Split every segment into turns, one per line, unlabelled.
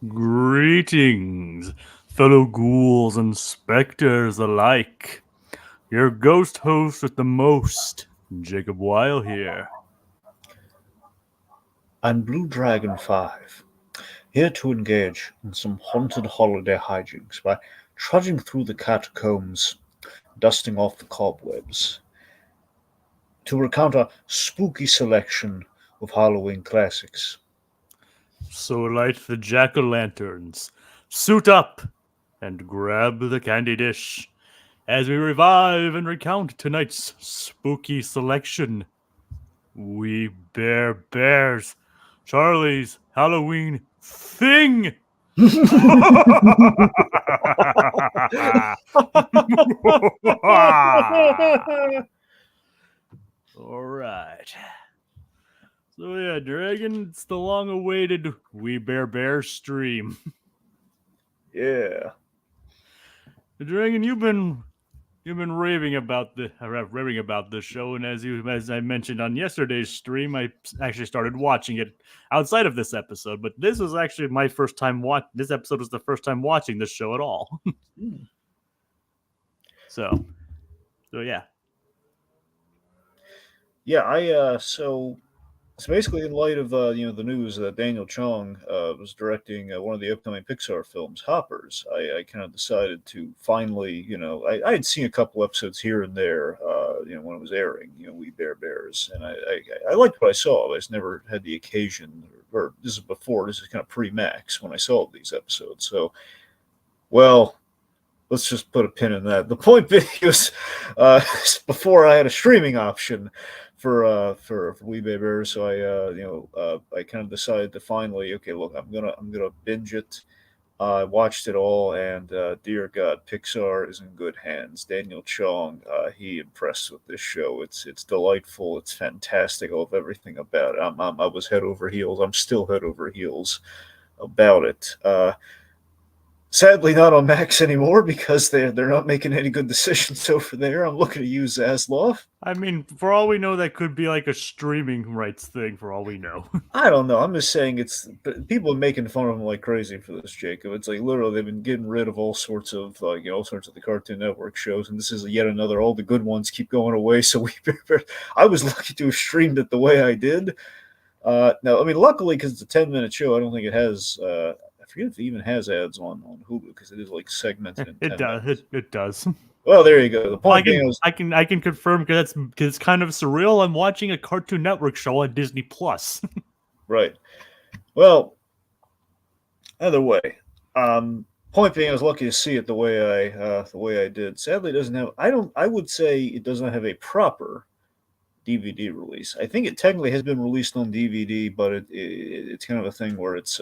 Greetings, fellow ghouls and specters alike. Your ghost host with the most, Jacob Weil here.
I'm Blue Dragon 5, here to engage in some haunted holiday hijinks by trudging through the catacombs, dusting off the cobwebs, to recount a spooky selection of Halloween classics.
So light the jack-o'-lanterns, suit up, and grab the candy dish as we revive and recount tonight's spooky selection. We Bear Bears, Charlie's Halloween thing. All right. So yeah, Dragon, it's the long-awaited We Bear Bear stream.
Yeah.
Dragon, you've been raving about this show, and as I mentioned on yesterday's stream, I actually started watching it outside of this episode. But this was actually my first time This episode was the first time watching this show at all. So yeah.
Yeah, so basically in light of the news that Daniel Chong was directing one of the upcoming Pixar films, Hoppers, I kind of decided to finally, I had seen a couple episodes here and there, when it was airing, We Bear Bears, and I liked what I saw. I just never had the occasion, or this is kind of pre-Max when I saw these episodes. So, well, let's just put a pin in that. The point being was, before I had a streaming option for Werebear, so I kind of decided to finally, okay, look, I'm gonna binge it. I watched it all, and dear God, Pixar is in good hands. Daniel Chong, he impressed with this show. It's delightful. It's fantastic. I love everything about it. I was head over heels. I'm still head over heels about it. Sadly, not on Max anymore because they're not making any good decisions over there. I'm looking to use Zaslav.
I mean, for all we know, that could be like a streaming rights thing. For all we know.
I don't know. I'm just saying people are making fun of them like crazy for this, Jacob. It's like literally they've been getting rid of all sorts of all sorts of the Cartoon Network shows, and this is yet another. All the good ones keep going away. So I was lucky to have streamed it the way I did. Now, I mean, luckily because it's a 10-minute show, I don't think it has. I forget if it even has ads on Hulu because it is like segmented. In
It does. It does.
Well, there you go. The point being,
I can confirm because it's kind of surreal. I'm watching a Cartoon Network show on Disney Plus.
Right. Well, either way, point being, I was lucky to see it the way I did. Sadly, it doesn't have. I would say it does not have a proper DVD release. I think it technically has been released on DVD, but it's kind of a thing where it's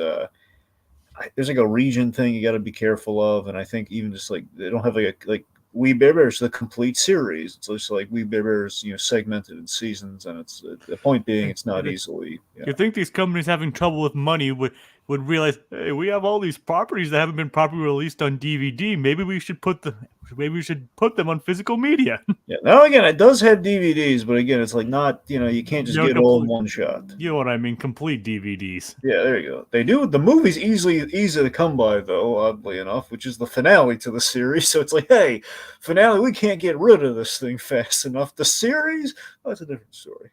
there's like a region thing you got to be careful of, and I think even just like they don't have like We Bear Bears the complete series. It's just like We Bear Bears, segmented in seasons, and it's the point being it's not easily.
You think these companies having trouble with money would realize, hey, we have all these properties that haven't been properly released on DVD. Maybe we should put them on physical media.
Yeah. Now again, it does have DVDs, but again, it's like not you can't just get it all in one shot.
You know what I mean? Complete DVDs.
Yeah, there you go. They do. The movie's easy to come by, though. Oddly enough, which is the finale to the series. So it's like, hey, finale, we can't get rid of this thing fast enough. The series, that's a different story.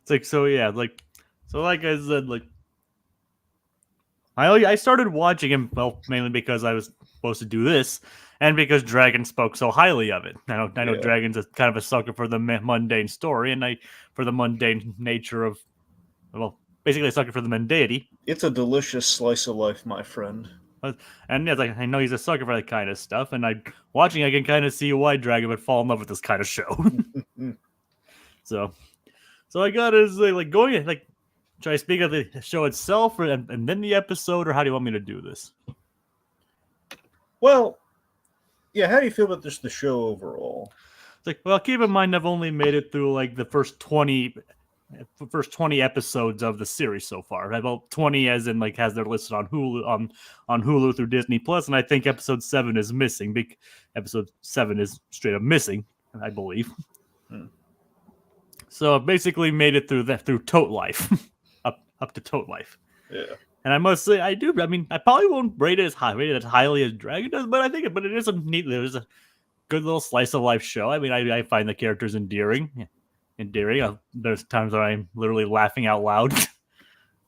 It's like like I said, like I started watching him mainly because I was supposed to do this, and because Dragon spoke so highly of it. I know Dragon's kind of a sucker for the mundane story, and for the mundane nature of, basically a sucker for the mundanity.
It's a delicious slice of life, my friend.
And it's like I know he's a sucker for that kind of stuff, and I can kind of see why Dragon would fall in love with this kind of show. So I got his going like. Should I speak of the show itself, and then the episode, or how do you want me to do this?
Well, yeah, how do you feel about the show overall?
It's like, well, keep in mind I've only made it through like the first 20 episodes of the series so far. About 20 as in like has they're listed on Hulu on Hulu through Disney Plus, and I think episode 7 is missing. Episode 7 is straight up missing, I believe. So I basically made it through Tote Life. Up to Tote Life.
Yeah.
And I must say, I do. I mean, I probably won't rate it as highly as Dragon does, but but it is a neat. There's a good little slice of life show. I mean, I find the characters endearing. There's times where I'm literally laughing out loud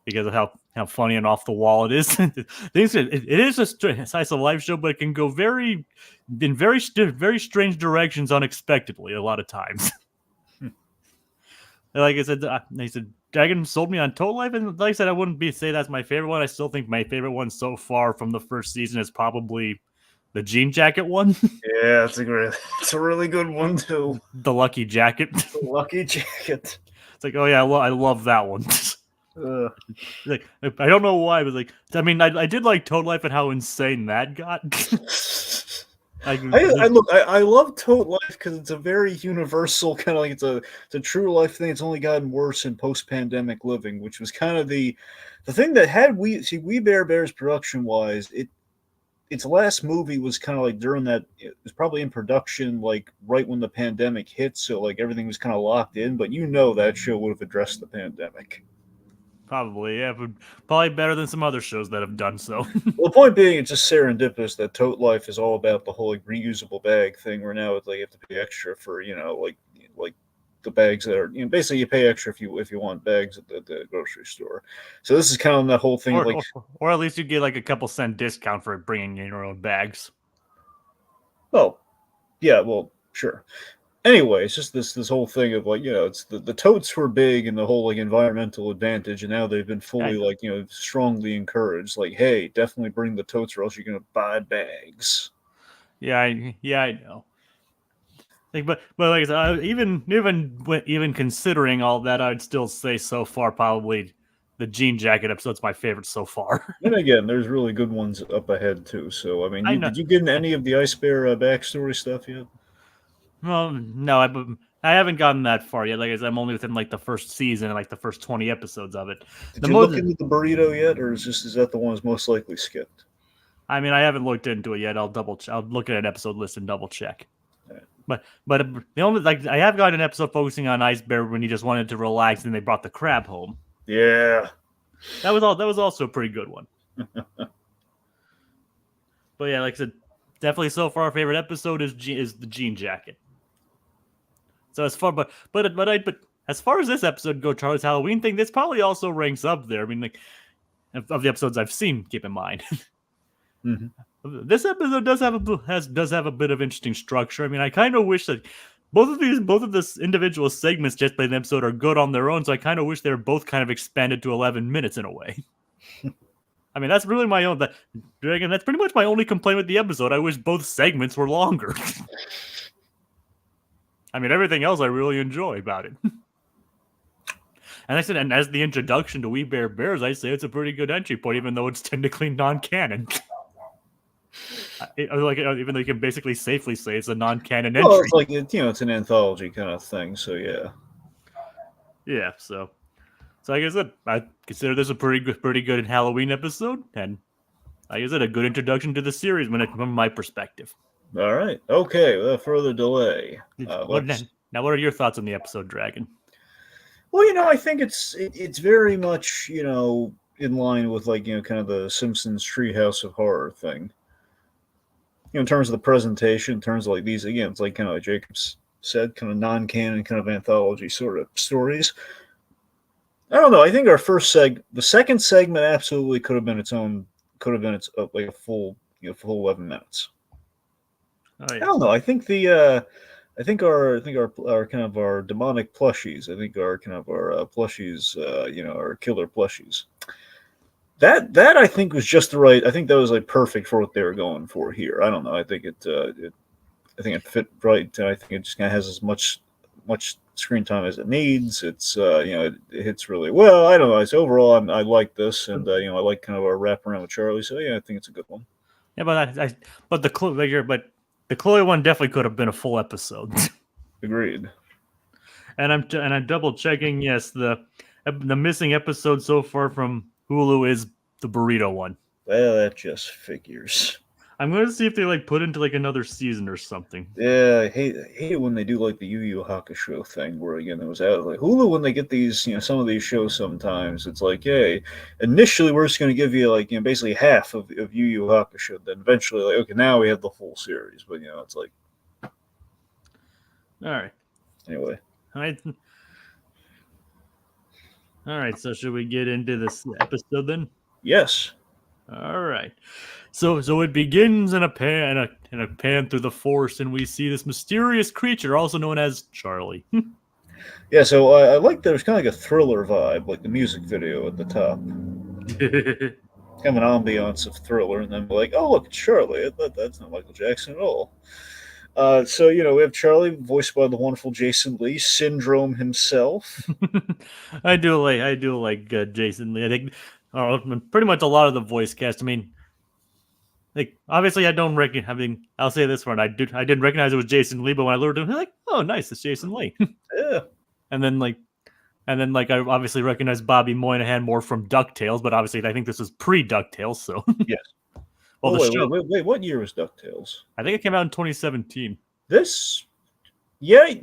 because of how funny and off the wall it is. It is a slice of life show, but it can go in very strange directions unexpectedly a lot of times. Like I said, Dragon sold me on Total Life, and like I said, I wouldn't say that's my favorite one. I still think my favorite one so far from the first season is probably the jean jacket one.
Yeah, it's a really good one too.
The lucky jacket.
The lucky jacket.
It's like, oh yeah, I love that one. Like, I don't know why, but like, I mean, I did like Total Life and how insane that got.
I love Tote Life because it's a very universal kind of like it's a true life thing. It's only gotten worse in post pandemic living, which was kind of the thing that had Werebear's production wise. Its last movie was kind of like during that. It was probably in production like right when the pandemic hit, so like everything was kind of locked in. But that show would have addressed the pandemic.
Probably, yeah, but probably better than some other shows that have done so.
Well, the point being, it's just serendipitous that Tote Life is all about the whole like, reusable bag thing. Where now it's like you have to pay extra for like the bags that are basically you pay extra if you want bags at the grocery store. So this is kind of that whole thing
or,
of like,
or at least you get like a couple cent discount for bringing in your own bags.
oh yeah, well sure. Anyway, it's just this whole thing of like it's the totes were big and the whole like environmental advantage, and now they've been fully like strongly encouraged. Like, hey, definitely bring the totes, or else you're gonna buy bags.
Yeah, I know. Like, but like I said, even considering all that, I'd still say so far probably the jean jacket episode's my favorite so far.
And again, there's really good ones up ahead too. So I mean, did you get into any of the Ice Bear backstory stuff yet?
Well, no, I haven't gotten that far yet. Like I said, I'm only within like the first season and like the first 20 episodes of it.
Did you look into the burrito yet, or is that the one that's most likely skipped?
I mean, I haven't looked into it yet. I'll look at an episode list and double check. Right. But the only I have got an episode focusing on Ice Bear when he just wanted to relax and they brought the crab home.
Yeah,
that was also a pretty good one. But yeah, like I said, definitely so far our favorite episode is the jean jacket. So as far but as far as this episode go, Charlie's Halloween thing, this probably also ranks up there. I mean, like of the episodes I've seen, keep in mind.
Mm-hmm.
This episode does have a bit of interesting structure. I mean, I kind of wish that both of this individual segments just by the episode are good on their own. So I kind of wish they were both kind of expanded to 11 minutes in a way. I mean, that's really my own. Dragon, that's pretty much my only complaint with the episode. I wish both segments were longer. I mean, everything else I really enjoy about it. And I said, and as the introduction to Werebear Bears, I say it's a pretty good entry point, even though it's technically non-canon. Even though you can basically safely say it's a non-canon entry.
Well, it's like it's an anthology kind of thing. So yeah.
Yeah. So like I said, I consider this a pretty good Halloween episode, and like I said, a good introduction to the series from my perspective.
All right. Okay. Without further delay.
Now, what are your thoughts on the episode, Dragon?
Well, I think it's very much in line with like kind of the Simpsons Treehouse of Horror thing. In terms of the presentation, in terms of like these again, it's like kind of like Jacobs said, kind of non-canon, kind of anthology sort of stories. I don't know. I think the second segment absolutely could have been its like a full 11 minutes. Oh, yeah. I don't know. I think our kind of our demonic plushies. I think our kind of our plushies. Our killer plushies. That I think was just the right. I think that was like perfect for what they were going for here. I don't know. I think it fit right. I think it just kind of has as much screen time as it needs. It's it hits really well. I don't know. So overall, I like this, and I like kind of our wraparound with Charlie. So yeah, I think it's a good one.
Yeah, but the Chloe one definitely could have been a full episode.
Agreed.
And I'm double checking. Yes, the missing episode so far from Hulu is the burrito one.
Well, that just figures.
I'm gonna see if they like put into like another season or something.
Yeah, I hate it when they do like the Yu Yu Hakusho thing, where again it was out like Hulu when they get these, some of these shows. Sometimes it's like, hey, initially we're just going to give you like basically half of Yu Yu Hakusho, then eventually like okay now we have the full series, but it's like
All right,
anyway.
all right, all right. So should we get into this episode then?
Yes.
All right. So it begins in a pan through the forest, and we see this mysterious creature, also known as Charlie.
Yeah, so I like there's kind of like a thriller vibe, like the music video at the top. Kind of an ambiance of thriller, and then we're like, oh look, it's Charlie. That's not Michael Jackson at all. So we have Charlie, voiced by the wonderful Jason Lee, Syndrome himself.
I do like Jason Lee. I think pretty much a lot of the voice cast. I mean, like obviously I don't recognize. I mean, I'll say this one: I didn't recognize it was Jason Lee, but when I learned it, I'm like, oh, nice, it's Jason Lee.
Yeah.
and then like I obviously recognize Bobby Moynihan more from DuckTales, but obviously I think this was pre DuckTales, so
Yes.
well
Oh
the show.
wait. What year was DuckTales?
I think it came out in 2017.
This. Yeah.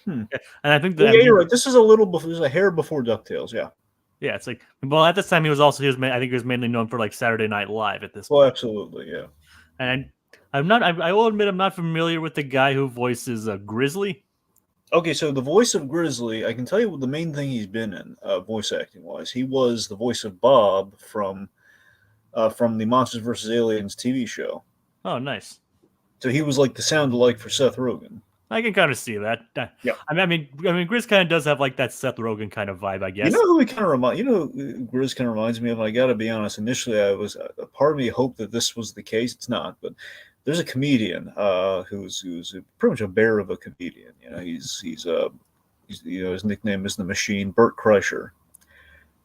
And I think
Yeah, you're right. This is a little before. This is a hair before DuckTales. Yeah.
Yeah, it's like well at this time he was I think he was mainly known for like Saturday Night Live at this
Well,
point.
absolutely. Yeah.
And I will admit I'm not familiar with the guy who voices Grizzly.
Okay, so the voice of Grizzly, I can tell you what the main thing he's been in, voice acting wise. He was the voice of Bob from the Monsters vs. Aliens TV show.
Oh, nice.
So he was like the sound alike for Seth Rogen.
I can kind of see that.
Yeah.
I mean, Grizz kind of does have like that Seth Rogen kind of vibe, I guess.
You know who he kind of who Grizz kind of reminds me of? And I got to be honest. Initially, I was a part of me hoped that this was the case. It's not, but there's a comedian who's pretty much a bear of a comedian. He's his nickname is the Machine, Bert Kreischer.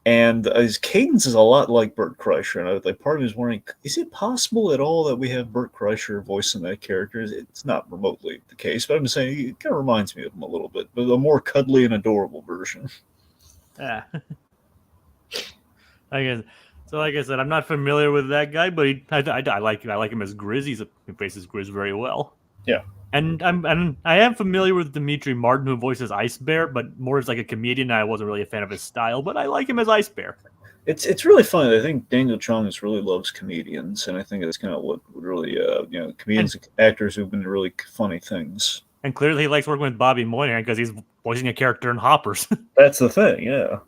And his cadence is a lot like Bert Kreischer. And like part of me is wondering, is it possible at all that we have Bert Kreischer voicing that character? It's not remotely the case, but I'm just saying it kind of reminds me of him a little bit, but a more cuddly and adorable version.
Yeah. I guess. So, like I said, I'm not familiar with that guy, but I like him as Grizz. He faces Grizz very well.
Yeah.
And I am familiar with Dimitri Martin, who voices Ice Bear, but more as like a comedian. I wasn't really a fan of his style, but I like him as Ice Bear.
It's really funny. I think Daniel Chung just really loves comedians, and I think that's kind of what really comedians and actors who've been really funny things.
And clearly, he likes working with Bobby Moynihan because he's voicing a character in Hoppers.
That's the thing, yeah.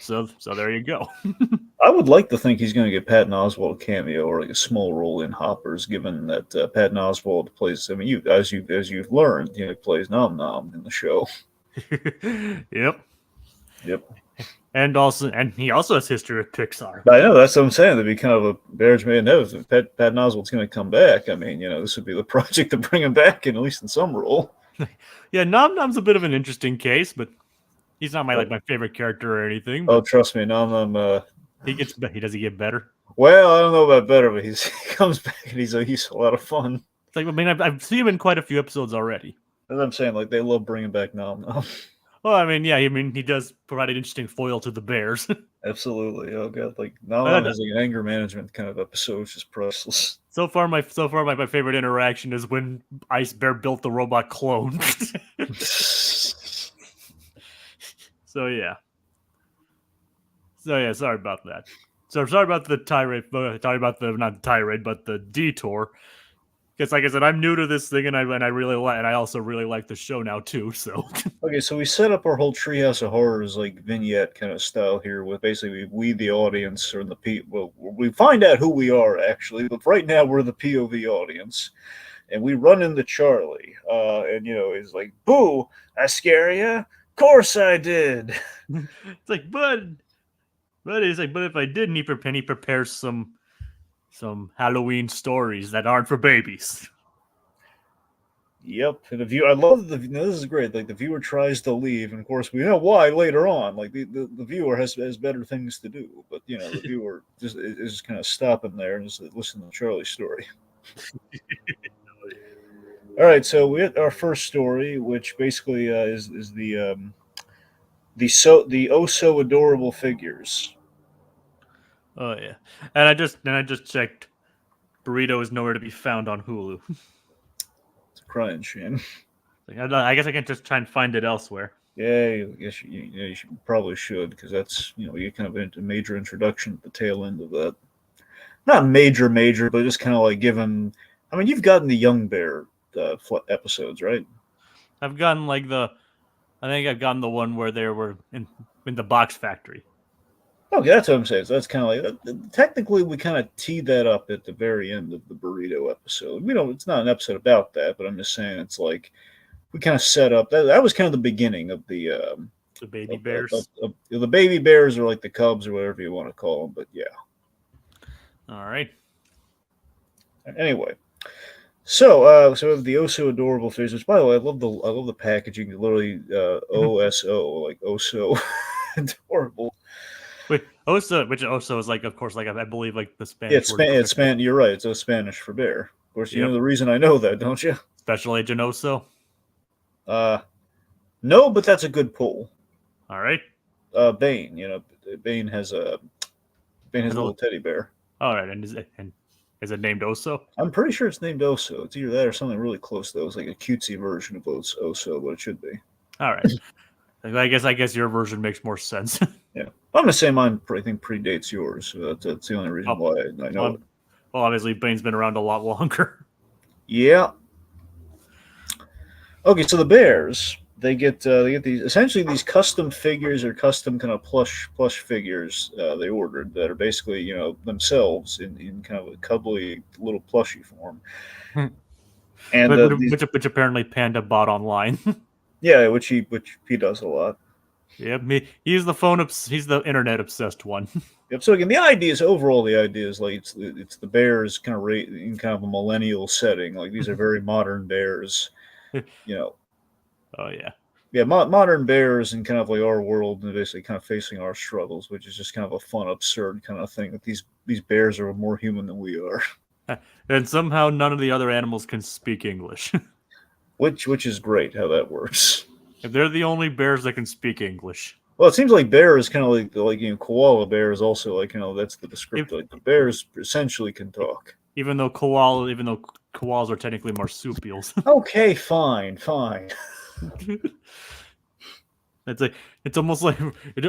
So there you go.
I would like to think he's going to get Patton Oswalt cameo or like a small role in Hoppers, given that Patton Oswalt plays. I mean, as you've learned, he plays Nom Nom in the show.
Yep. And he also has history with Pixar.
I know, that's what I'm saying. That'd be kind of a marriage made in heaven. If Patton Oswalt's going to come back, I mean, this would be the project to bring him back in, at least in some role.
Yeah, Nom Nom's a bit of an interesting case, but he's not my favorite character or anything.
Oh, trust me, Nom Nom.
He does he get better?
Well, I don't know about better, but he comes back and he's a lot of fun.
It's like, I mean, I've seen him in quite a few episodes already.
As I'm saying, like they love bringing back Nom Nom.
Well, I mean, yeah, he does provide an interesting foil to the Bears.
Absolutely. Oh god, like Nom Nom has like an anger management kind of episode, which is priceless.
So far, my favorite interaction is when Ice Bear built the robot clone. So yeah, sorry about that. So sorry about the tirade. Sorry about not the tirade, but the detour. Because, like I said, I'm new to this thing, and I also really like the show now too. So
okay, so we set up our whole Treehouse of Horrors like vignette kind of style here, with basically we the audience or the people. Well, we find out who we are actually, but right now we're the POV audience, and we run into Charlie, and he's like, "Boo! I scare ya? Course I did."
It's like, but he's like, but if I didn't, he prepares some Halloween stories that aren't for babies.
Yep, and I love this is great. Like the viewer tries to leave, and of course we know why later on. Like the viewer has better things to do, but the viewer is just kind of stopping there and just listen to Charlie's story. All right, so we hit our first story, which basically is the oh so adorable figures.
Oh yeah, and I just checked Burrito is nowhere to be found on Hulu.
It's a crying shame.
I guess I can just try and find it elsewhere.
Yeah, you probably should, because that's, you kind of a major introduction at the tail end of that. Not major, but just kind of like given. I mean, you've gotten the Young Bear episodes, right?
I've gotten I think I've gotten the one where they were in the box factory.
Okay, that's what I'm saying. So that's kind of like technically we kind of teed that up at the very end of the burrito episode. It's not an episode about that, but I'm just saying it's like we kind of set up that was kind of the beginning of
The baby bears.
of the baby bears, or like the cubs, or whatever you want to call them. But yeah.
All right.
Anyway, so the Oso adorable figures. Which, by the way, I love the packaging. Literally, OSO, like Oso adorable.
Wait, Oso, which Oso is like, of course, like I believe, like the Spanish.
Yeah, it's Spanish. You're right. It's a Spanish for bear. Of course, you know the reason I know that, don't you?
Special Agent Oso.
No, but that's a good pull.
All right.
Bane. Bane has a little teddy bear.
All right, and is it named Oso?
I'm pretty sure it's named Oso. It's either that or something really close though. It's like a cutesy version of Oso, but it should be.
All right. I guess your version makes more sense.
Yeah, I'm gonna say mine. I think predates yours. So that's the only reason why I know it.
Well, obviously, Bane's been around a lot longer.
Yeah. Okay, so the bears they get these custom figures, or custom kind of plush figures they ordered that are basically themselves in kind of a cuddly little plushie form. And
which apparently Panda bought online.
Yeah, which he does a lot.
Yep, he's the internet obsessed one.
Yep. So again, the idea is like it's the bears kind of in kind of a millennial setting. Like these are very modern bears.
Oh yeah.
Yeah, modern bears in kind of like our world, and basically kind of facing our struggles, which is just kind of a fun, absurd kind of thing. That these bears are more human than we are.
And somehow none of the other animals can speak English.
Which is great how that works.
If they're the only bears that can speak English.
Well, it seems like bear is kind of like koala bear is also like that's the descriptor. Like the bears essentially can talk.
Even though koalas are technically marsupials.
Okay, fine.
It's almost like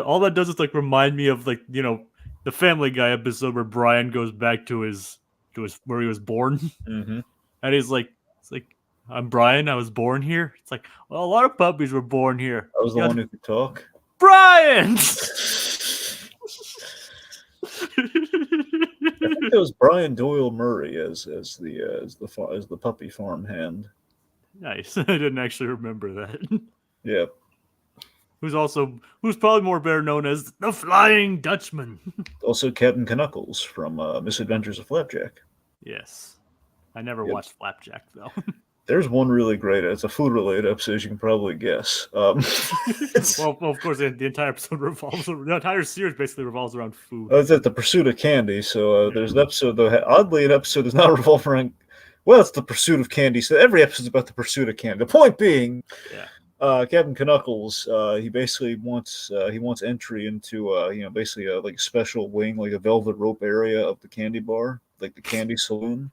all that does is like remind me of like the Family Guy episode where Brian goes back to his where he was born,
mm-hmm.
And it's like I'm Brian. I was born here. It's like, well, a lot of puppies were born here.
I was the one who could talk.
Brian.
I think it was Brian Doyle Murray as the puppy farm hand.
Nice. I didn't actually remember that.
Yeah.
Who's probably more better known as the Flying Dutchman.
Also, Captain Knuckles from Misadventures of Flapjack.
Yes, I never watched Flapjack though.
There's one really great. It's a food-related episode, as you can probably guess.
Well, of course, the entire series basically revolves around food.
It's at the pursuit of candy. So there's an episode, though. Oddly, an episode does not revolve around. Well, it's the pursuit of candy. So every episode is about the pursuit of candy. The point being, Captain Knuckles, he basically wants entry into basically like a special wing, like a velvet rope area of the candy bar, like the candy saloon.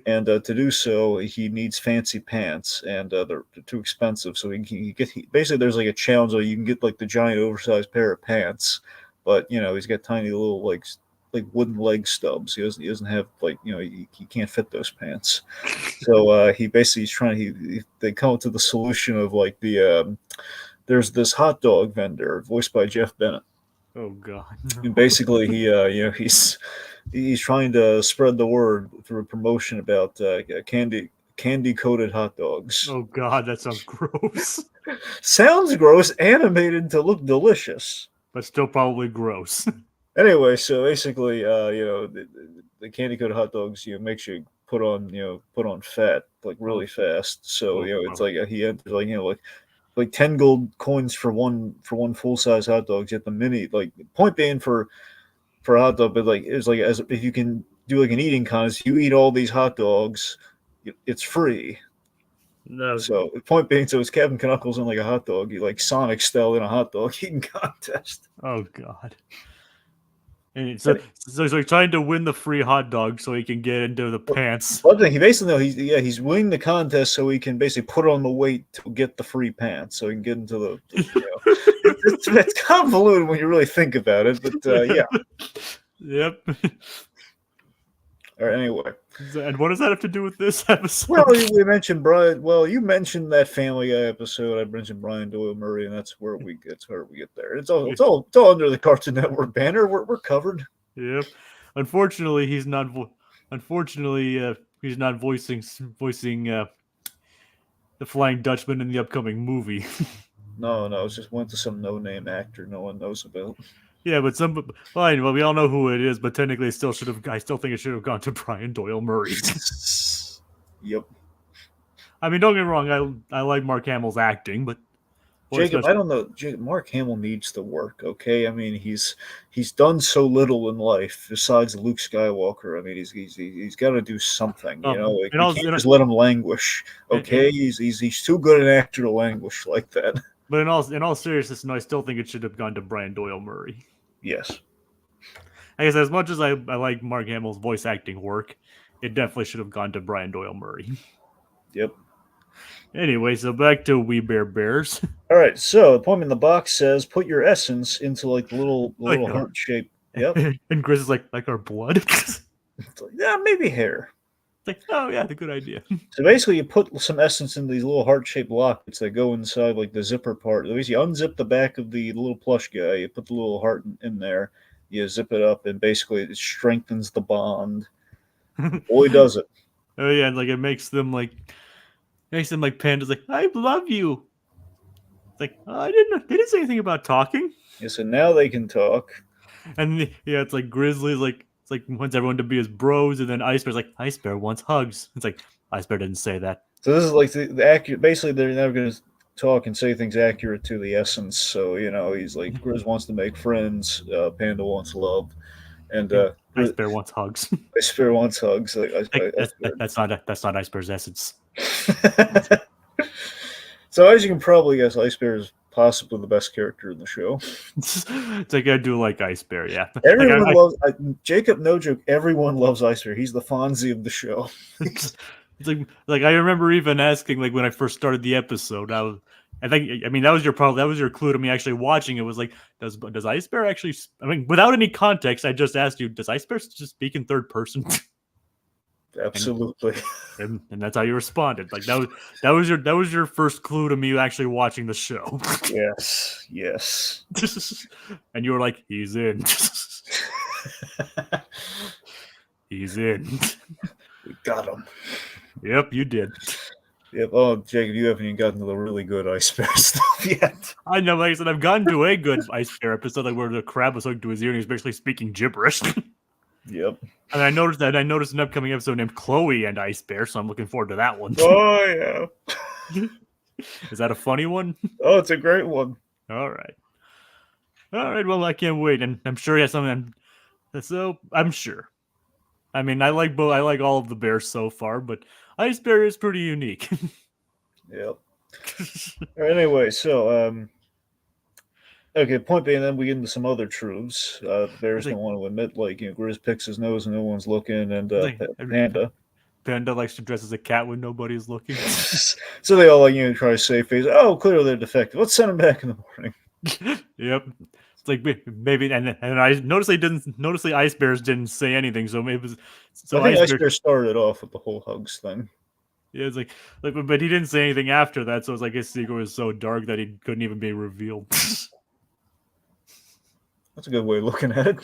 And to do so, he needs fancy pants, and they're too expensive. So basically there's like a challenge where you can get like the giant oversized pair of pants, but he's got tiny little like wooden leg stubs. He doesn't have he can't fit those pants. So they come up to the solution of like there's this hot dog vendor voiced by Jeff Bennett.
Oh God!
And basically he's trying to spread the word through a promotion about candy coated hot dogs.
Oh God, that sounds gross.
Sounds gross, animated to look delicious,
but still probably gross.
Anyway, so basically, the candy coated hot dogs, makes you put on fat like really fast. So it's like he enters like 10 gold coins for one full size hot dog. Yet the mini point being for a hot dog, but it's like as if you can do like an eating contest, you eat all these hot dogs, it's free.
No.
So the point being, so it's Captain Knuckles in like a hot dog, like Sonic style in a hot dog eating contest.
Oh God. And so he's like trying to win the free hot dog so he can get into the pants.
Well, he basically he's winning the contest so he can basically put on the weight to get the free pants, so he can get into the it's convoluted when you really think about it, but yeah.
Yep.
All right, anyway.
And what does that have to do with this episode?
Well, we mentioned Brian. Well, you mentioned that Family Guy episode. I mentioned Brian Doyle Murray, and that's where we get there. It's all under the Cartoon Network banner. We're covered.
Yep. Unfortunately, he's not. He's not voicing the Flying Dutchman in the upcoming movie.
No, it just went to some no-name actor no one knows about.
Yeah, but fine. Well, we all know who it is, but technically, I still think it should have gone to Brian Doyle Murray.
Yep.
I mean, don't get me wrong. I like Mark Hamill's acting, but
Jacob, I don't know. Mark Hamill needs to work. Okay, I mean he's done so little in life besides Luke Skywalker. I mean he's got to do something. You know, you can't just let him languish. Okay, he's too good an actor to languish like that.
But in all seriousness, no, I still think it should have gone to Brian Doyle Murray.
Yes.
I guess as much as I like Mark Hamill's voice acting work, it definitely should have gone to Brian Doyle Murray.
Yep.
Anyway, so back to Werebear Bears.
All right, so the poem in the box says, "Put your essence into like the little heart shape." Yep.
And Grizz is like our blood.
Yeah, maybe hair.
Like, oh yeah, the good idea.
So basically, you put some essence in these little heart-shaped lockets that go inside like the zipper part. You unzip the back of the little plush guy. You put the little heart in there. You zip it up, and basically it strengthens the bond. Boy, does it!
Oh yeah, and like it makes them like pandas. Like, I love you. It's like, oh, they didn't say anything about talking.
Yeah, so now they can talk.
And yeah, it's like Grizzly's like. It's like wants everyone to be his bros, and then Ice Bear's like, Ice Bear wants hugs. It's like, Ice Bear didn't say that.
So this is like the accurate. Basically, they're never going to talk and say things accurate to the essence. So he's like, Grizz wants to make friends. Panda wants love, and
Ice Bear wants hugs.
Ice Bear wants hugs.
That's not Ice Bear's essence.
So as you can probably guess, Ice Bear is possibly the best character in the show.
It's like I do like Ice Bear, yeah.
Everyone loves Jacob. No joke. Everyone loves Ice Bear. He's the Fonzie of the show.
It's like I remember even asking like when I first started the episode. That was your clue to me actually watching it. Was like, does Ice Bear actually? I mean, without any context, I just asked you, does Ice Bear just speak in third person?
Absolutely.
And that's how you responded. Like that was your first clue to me actually watching the show.
Yes.
And you were like, he's in. He's in.
We got him.
Yep, you did.
Yep. Oh, Jacob, you haven't even gotten to the really good Ice Bear stuff yet.
I know, like I said, I've gotten to a good Ice Bear episode, like where the crab was hooked to his ear and he's basically speaking gibberish.
Yep.
And I noticed an upcoming episode named Chloe and Ice Bear, so I'm looking forward to that one.
Oh yeah.
Is that a funny one?
Oh, it's a great one.
All right. Well, I can't wait, and I'm sure he has something. So I'm sure. I mean, I like all of the bears so far, but Ice Bear is pretty unique.
Yep. Anyway, so okay, point being, then we get into some other truths. Bears don't want to admit, Grizz picks his nose and no one's looking, and Panda
likes to dress as a cat when nobody's looking.
So they all try to save face. Oh, clearly they're defective. Let's send them back in the morning.
Yep. It's like maybe, and I noticed the Ice Bears didn't say anything, so maybe
I think Ice Bear started off with the whole hugs thing.
Yeah, it's like, but he didn't say anything after that, so it's like his secret was so dark that he couldn't even be revealed.
That's a good way of looking at it.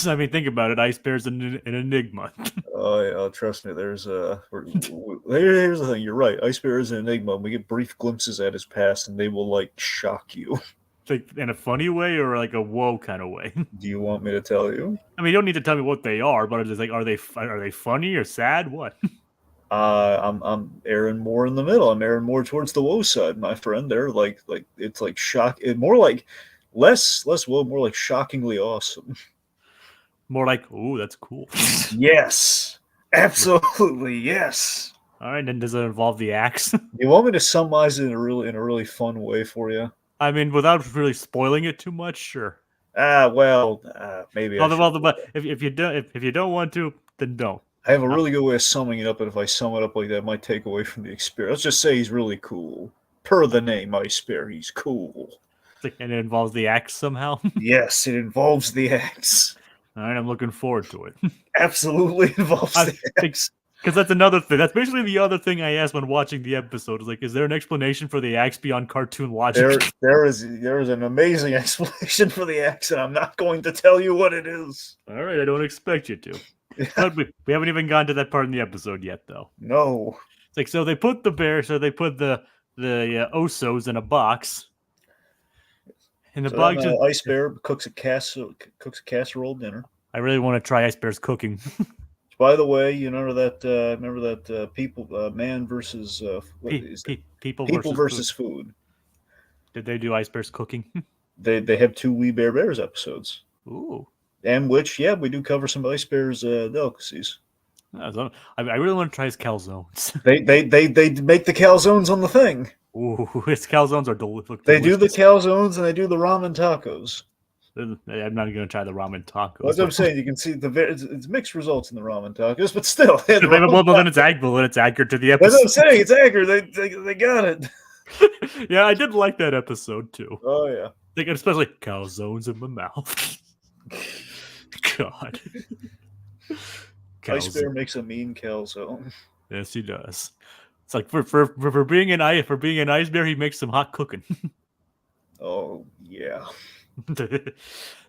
I mean, think about it. Ice Bear's an enigma.
Oh, yeah, trust me. Here's the thing. You're right. Ice Bear is an enigma. We get brief glimpses at his past, and they will shock you.
Like in a funny way or like a whoa kind of way.
Do you want me to tell you?
I mean, you don't need to tell me what they are, but it's like, are they funny or sad? What?
I'm erring more in the middle. I'm erring more towards the woe side, my friend. They're it's like shock. More like less woe, more like shockingly awesome.
More like, ooh, that's cool.
Yes, absolutely, yes.
All right, then does it involve the axe?
You want me to summarize it in a really fun way for you?
I mean, without really spoiling it too much, sure.
Maybe I
Well,
should.
but if you don't want to, then don't.
I have a really good way of summing it up, and if I sum it up like that, it might take away from the experience. Let's just say he's really cool. Per the name Ice Bear, he's cool.
And it involves the axe somehow.
Yes, it involves the axe.
All right, I'm looking forward to it.
Absolutely involves the axe.
Because that's another thing. That's basically the other thing I asked when watching the episode. Is like, is there an explanation for the axe beyond cartoon logic?
There is an amazing explanation for the axe, and I'm not going to tell you what it is.
All right, I don't expect you to. But we haven't even gotten to that part in the episode yet, though.
No.
It's like, so they put the Osos in a box. And the
So
box.
then, Ice Bear cooks a casserole dinner.
I really want to try Ice Bear's cooking.
By the way, you remember that people man versus
People
versus food.
Did they do Ice Bear's cooking?
They have 2 We Bear Bears episodes.
Ooh.
And which, we do cover some Ice Bear's delicacies.
I really want to try his calzones.
They make the calzones on the thing.
Ooh, his calzones are delicious.
They do the calzones and they do the ramen tacos.
I'm not going to try the ramen tacos.
Well, that's what I'm saying. You can see it's mixed results in the ramen tacos, but still.
Then it's accurate to the episode.
That's what I'm saying. It's accurate. They got it.
Yeah, I did like that episode too.
Oh yeah.
Like, especially calzones in my mouth. God.
Ice Bear makes a mean calzone.
Yes, he does. It's like for being an ice bear, he makes some hot cooking.
Oh yeah.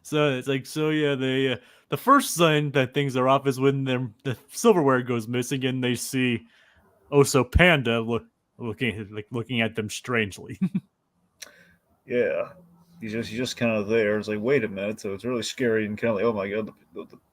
So it's like, the first sign that things are off is when the silverware goes missing and they see Oso Panda looking at them strangely.
Yeah. He's just kind of there. It's like, wait a minute. So it's really scary and kind of like, oh my god,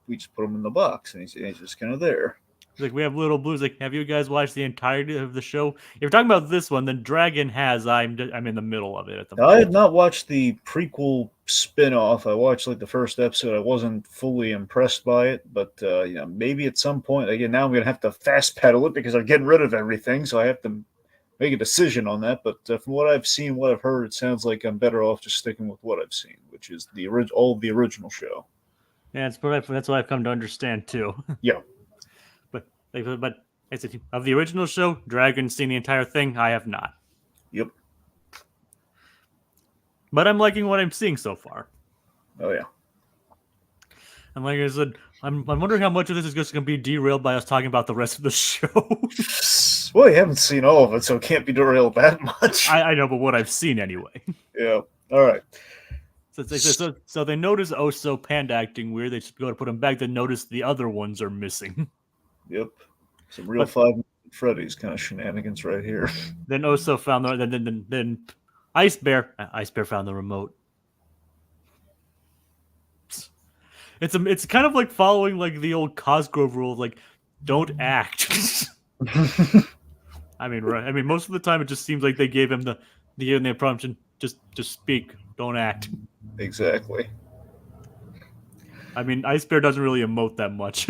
we just put him in the box, and he's just kind of there.
It's like, we have Little Blues. Like, have you guys watched the entirety of the show? If you're talking about this one, then Dragon has. I'm in the middle of it at the moment.
I had not watched the prequel spin-off. I watched like the first episode. I wasn't fully impressed by it, but maybe at some point. Again, now I'm gonna have to fast pedal it because I'm getting rid of everything, so I have to make a decision on that. But from what I've seen, what I've heard, it sounds like I'm better off just sticking with what I've seen, which is all of the original show.
Yeah, that's what I've come to understand too.
Yeah.
But of the original show, Dragon's seen the entire thing. I have not.
Yep.
But I'm liking what I'm seeing so far.
Oh yeah.
And like I said, I'm wondering how much of this is just going to be derailed by us talking about the rest of the show.
Well, you haven't seen all of it, so it can't be derailed that much.
I know, but what I've seen anyway.
Yeah. All right.
So it's like, so they notice Oso Panda acting weird. They just go to put him back. They notice the other ones are missing.
Yep. Some real Five Nights at Freddy's kind of shenanigans right here.
Then Oso found then Ice Bear found the remote. It's kind of like following like the old Cosgrove rule of like, don't act. I mean, most of the time it just seems like they gave him the prompt, just speak, don't act.
Exactly.
I mean, Ice Bear doesn't really emote that much.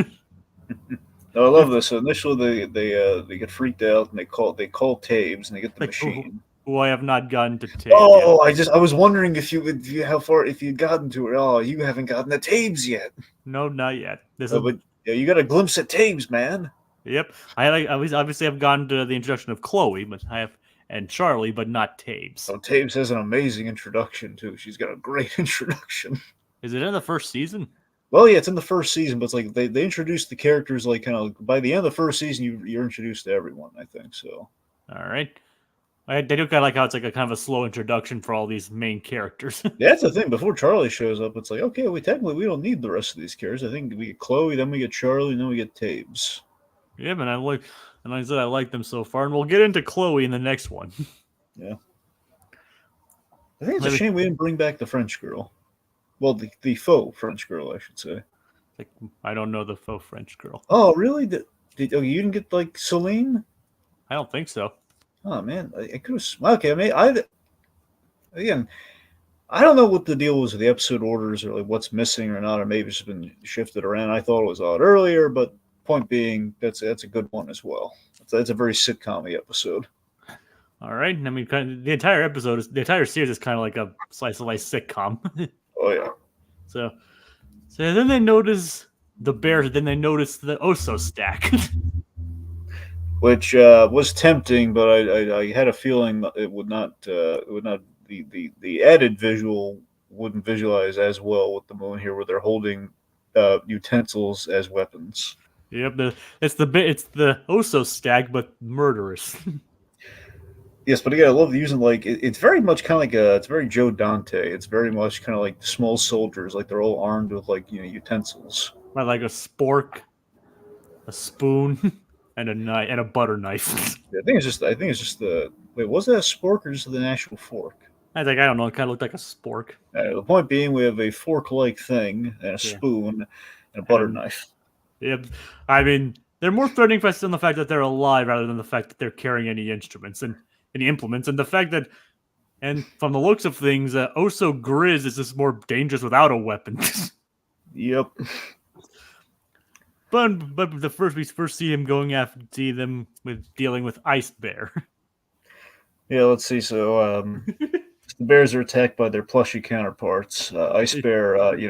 No, I love this. So initially, they get freaked out and they call Tabes and they get the machine.
Who I have not gotten to Tabes.
Oh, yet. I was wondering if you'd gotten to it. Oh, you haven't gotten to Tabes yet.
No, not yet.
But you got a glimpse at Tabes, man.
Yep, I obviously have gotten to the introduction of Chloe, but and Charlie, but not Tabes.
Oh, Tabes has an amazing introduction too. She's got a great introduction.
Is it in the first season?
Well, yeah, it's in the first season, but it's like they introduced the characters like kind of by the end of the first season. You're introduced to everyone, I think so.
All right, they do kind of like how it's like a kind of a slow introduction for all these main characters.
Yeah, that's the thing. Before Charlie shows up, it's like, okay, we don't need the rest of these characters. I think we get Chloe, then we get Charlie, and then we get Tabes.
Yeah, man, like I said, I like them so far, and we'll get into Chloe in the next one.
Yeah, I think it's a shame we didn't bring back the French girl. Well, the faux French girl, I should say.
Like, I don't know the faux French girl.
Oh, really? You didn't get like Celine?
I don't think so.
Oh man, I could have. Okay, I don't know what the deal was with the episode orders or like what's missing or not, or maybe it's been shifted around. I thought it was odd earlier, but point being, that's a good one as well. That's a very sitcom-y episode.
All right, I mean, the entire series is kind of like a slice of life sitcom.
Oh yeah.
So then they notice the bear. Then they notice the Oso stack.
which was tempting, but I had a feeling that it would not. The added visual wouldn't visualize as well with the moon here, where they're holding utensils as weapons.
Yep, it's the Oso stack, but murderous.
Yes, but again, I love using it's very much kind of like it's very Joe Dante. It's very much kind of like small soldiers, like they're all armed with utensils.
Like a spork, a spoon, and a knife and a butter knife.
I think it's just the wait. Was that a spork or just the actual fork?
I don't know. It kind of looked like a spork.
The point being, we have a fork-like thing and a
Yeah.
spoon and a butter
And-
knife.
Yep. I mean, they're more threatening based on the fact that they're alive rather than the fact that they're carrying any instruments and any implements, and the fact that, and from the looks of things, Oso Grizz is just more dangerous without a weapon.
Yep.
but we first see him see them with dealing with Ice Bear.
Yeah. Let's see. So the bears are attacked by their plushy counterparts. Ice Bear, he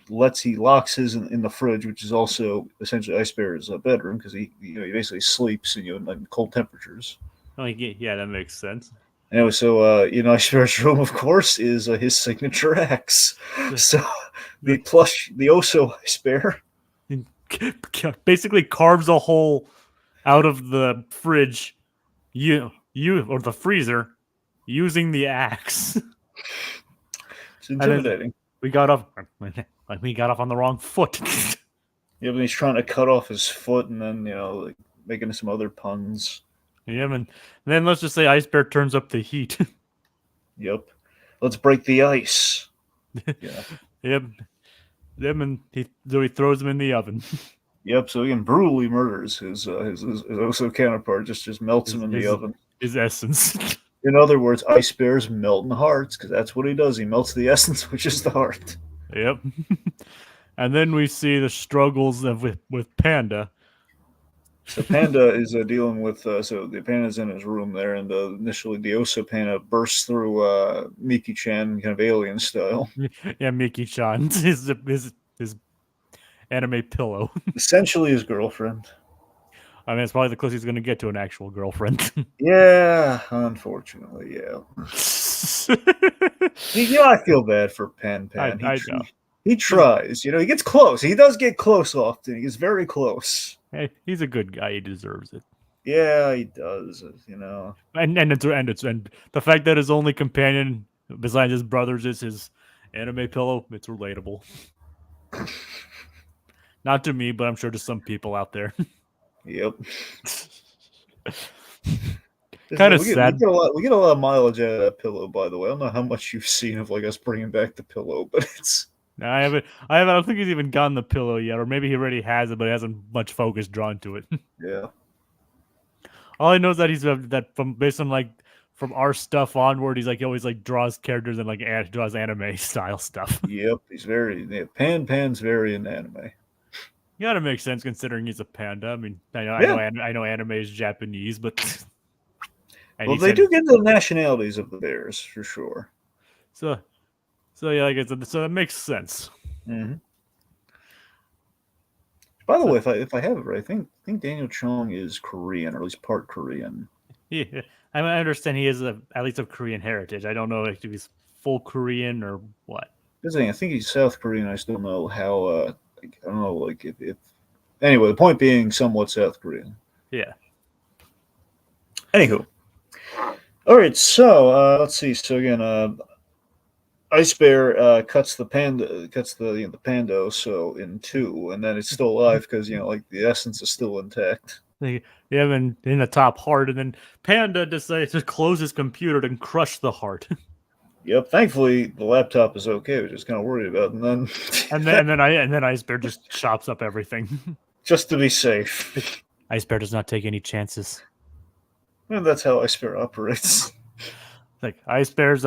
locks his in the fridge, which is also essentially Ice Bear's bedroom because he basically sleeps in cold temperatures.
Oh, yeah, that makes sense.
Anyway, so Ice Bear's room, of course, is his signature axe. So the Oso Ice Bear
basically carves a hole out of the fridge, or the freezer, using the axe.
It's intimidating.
We got off on the wrong foot.
Yeah, but he's trying to cut off his foot, and then making some other puns.
Yeah, and then let's just say Ice Bear turns up the heat.
Yep. Let's break the ice. Yeah.
Yep. And he throws him in the oven.
Yep. So he brutally murders his Oso counterpart. Just melts him in the oven.
His essence.
In other words, Ice Bears melting hearts because that's what he does. He melts the essence, which is the heart.
Yep. And then we see the struggles with Panda.
So Panda is dealing with so the Panda's in his room there, and initially the Oso Panda bursts through Miki-chan kind of alien style.
Yeah, Miki-chan, his anime pillow.
Essentially his girlfriend.
I mean, it's probably the closest he's going to get to an actual girlfriend.
Yeah, unfortunately, yeah. I feel bad for Pan.
I know.
He tries. He gets close. He does get close often. He gets very close.
Hey, he's a good guy. He deserves it.
Yeah, he does.
And the fact that his only companion besides his brothers is his anime pillow, it's relatable. Not to me, but I'm sure to some people out there.
Yep.
Kind of sad.
We get a lot of mileage out of that pillow, by the way. I don't know how much you've seen of us bringing back the pillow, but it's.
No, I haven't. I don't think he's even gotten the pillow yet, or maybe he already has it, but he hasn't much focus drawn to it.
Yeah.
All I know is that he's based on from our stuff onward, he always draws characters and draws anime style stuff.
Yep, he's Pan's very in anime.
Yeah, that makes sense considering he's a panda. I mean, I know anime is Japanese, but
well, they do get the nationalities of the bears for sure.
So yeah, like I said, so that makes sense.
Mm-hmm. By the way, if I have it right, I think Daniel Chong is Korean, or at least part Korean.
Yeah, I understand he is at least of Korean heritage. I don't know if he's full Korean or what.
I think he's South Korean. I still know how. I don't know, if. Anyway, the point being, somewhat South Korean.
Yeah.
Anywho, all right. So let's see. So again, Ice Bear cuts the pando so in two, and then it's still alive because the essence is still intact.
Yeah, and in the top heart, and then Panda decides to close his computer and crush the heart.
Yep. Thankfully, the laptop is okay. We're just kind of worried about it. And
then Ice Bear just chops up everything,
just to be safe.
Ice Bear does not take any chances.
And that's how Ice Bear operates.
Ice Bear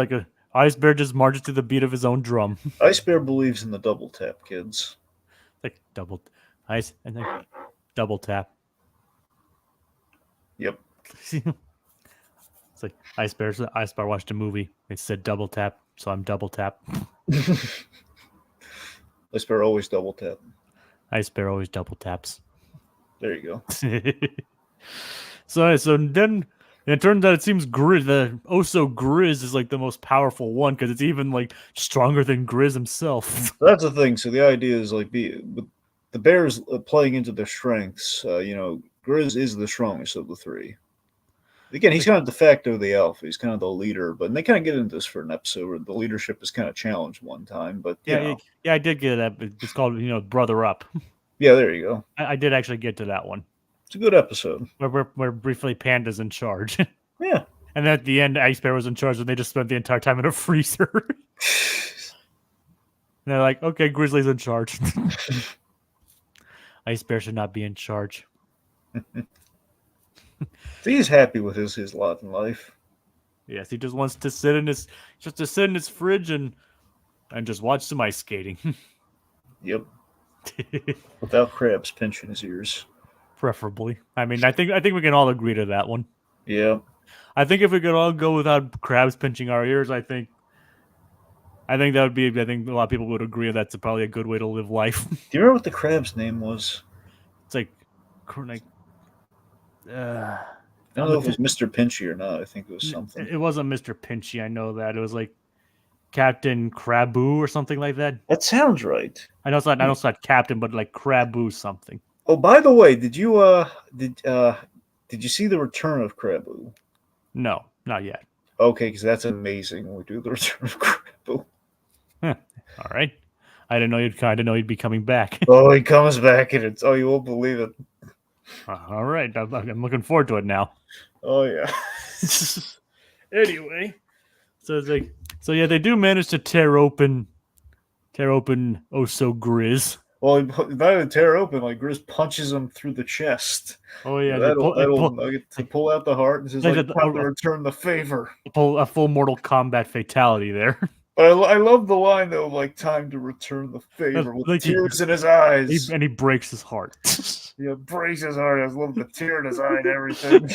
just marches to the beat of his own drum.
Ice Bear believes in the double tap, kids.
Double tap.
Yep.
It's Ice Bear watched a movie. It said double tap, so I'm double tap.
Ice Bear always double tap.
Ice Bear always double taps.
There you go.
So then it turns out it seems the Oso Grizz is like the most powerful one because it's even like stronger than Grizz himself.
That's the thing. So the idea is like with the bears playing into their strengths. Grizz is the strongest of the three. Again, he's kind of de facto the alpha. He's kind of the leader, but they kind of get into this for an episode where the leadership is kind of challenged one time. But
Yeah, I did get that. It's called Brother Up.
Yeah, there you go.
I did actually get to that one.
It's a good episode.
Where briefly Panda's in charge.
Yeah.
And then at the end, Ice Bear was in charge, and they just spent the entire time in a freezer. And they're like, okay, Grizzly's in charge. Ice Bear should not be in charge.
He's happy with his lot in life.
Yes, he just wants to sit in his fridge and just watch some ice skating.
Yep. Without crabs pinching his ears.
Preferably. I mean, I think we can all agree to that one.
Yeah.
I think if we could all go without crabs pinching our ears, I think that would be. I think a lot of people would agree that's probably a good way to live life.
Do you remember what the crab's name was?
It's like
I don't know if it was Mr. Pinchy or not. I think it was something.
It wasn't Mr. Pinchy. I know that it was like Captain Craboo or something like that.
That sounds right.
I know it's not Captain, but like Craboo something.
Oh, by the way, did you see the Return of Craboo?
No, not yet.
Okay, because that's amazing when we do the Return of Craboo.
All right. I didn't know he'd be coming back.
Oh, he comes back and it's you won't believe it.
All right, I'm looking forward to it now.
Oh yeah.
Anyway, so it's like, they do manage to tear open Oso Grizz.
Well, not even tear open. Like Grizz punches him through the chest.
Oh yeah,
that'll get to pull out the heart and says like, "Time to return the favor."
Pull a full Mortal Kombat fatality there.
But I love the line though, of like "time to return the favor" with like tears in his eyes,
and he breaks his heart.
Yeah, breaks his heart. I love the tear in his eye and everything.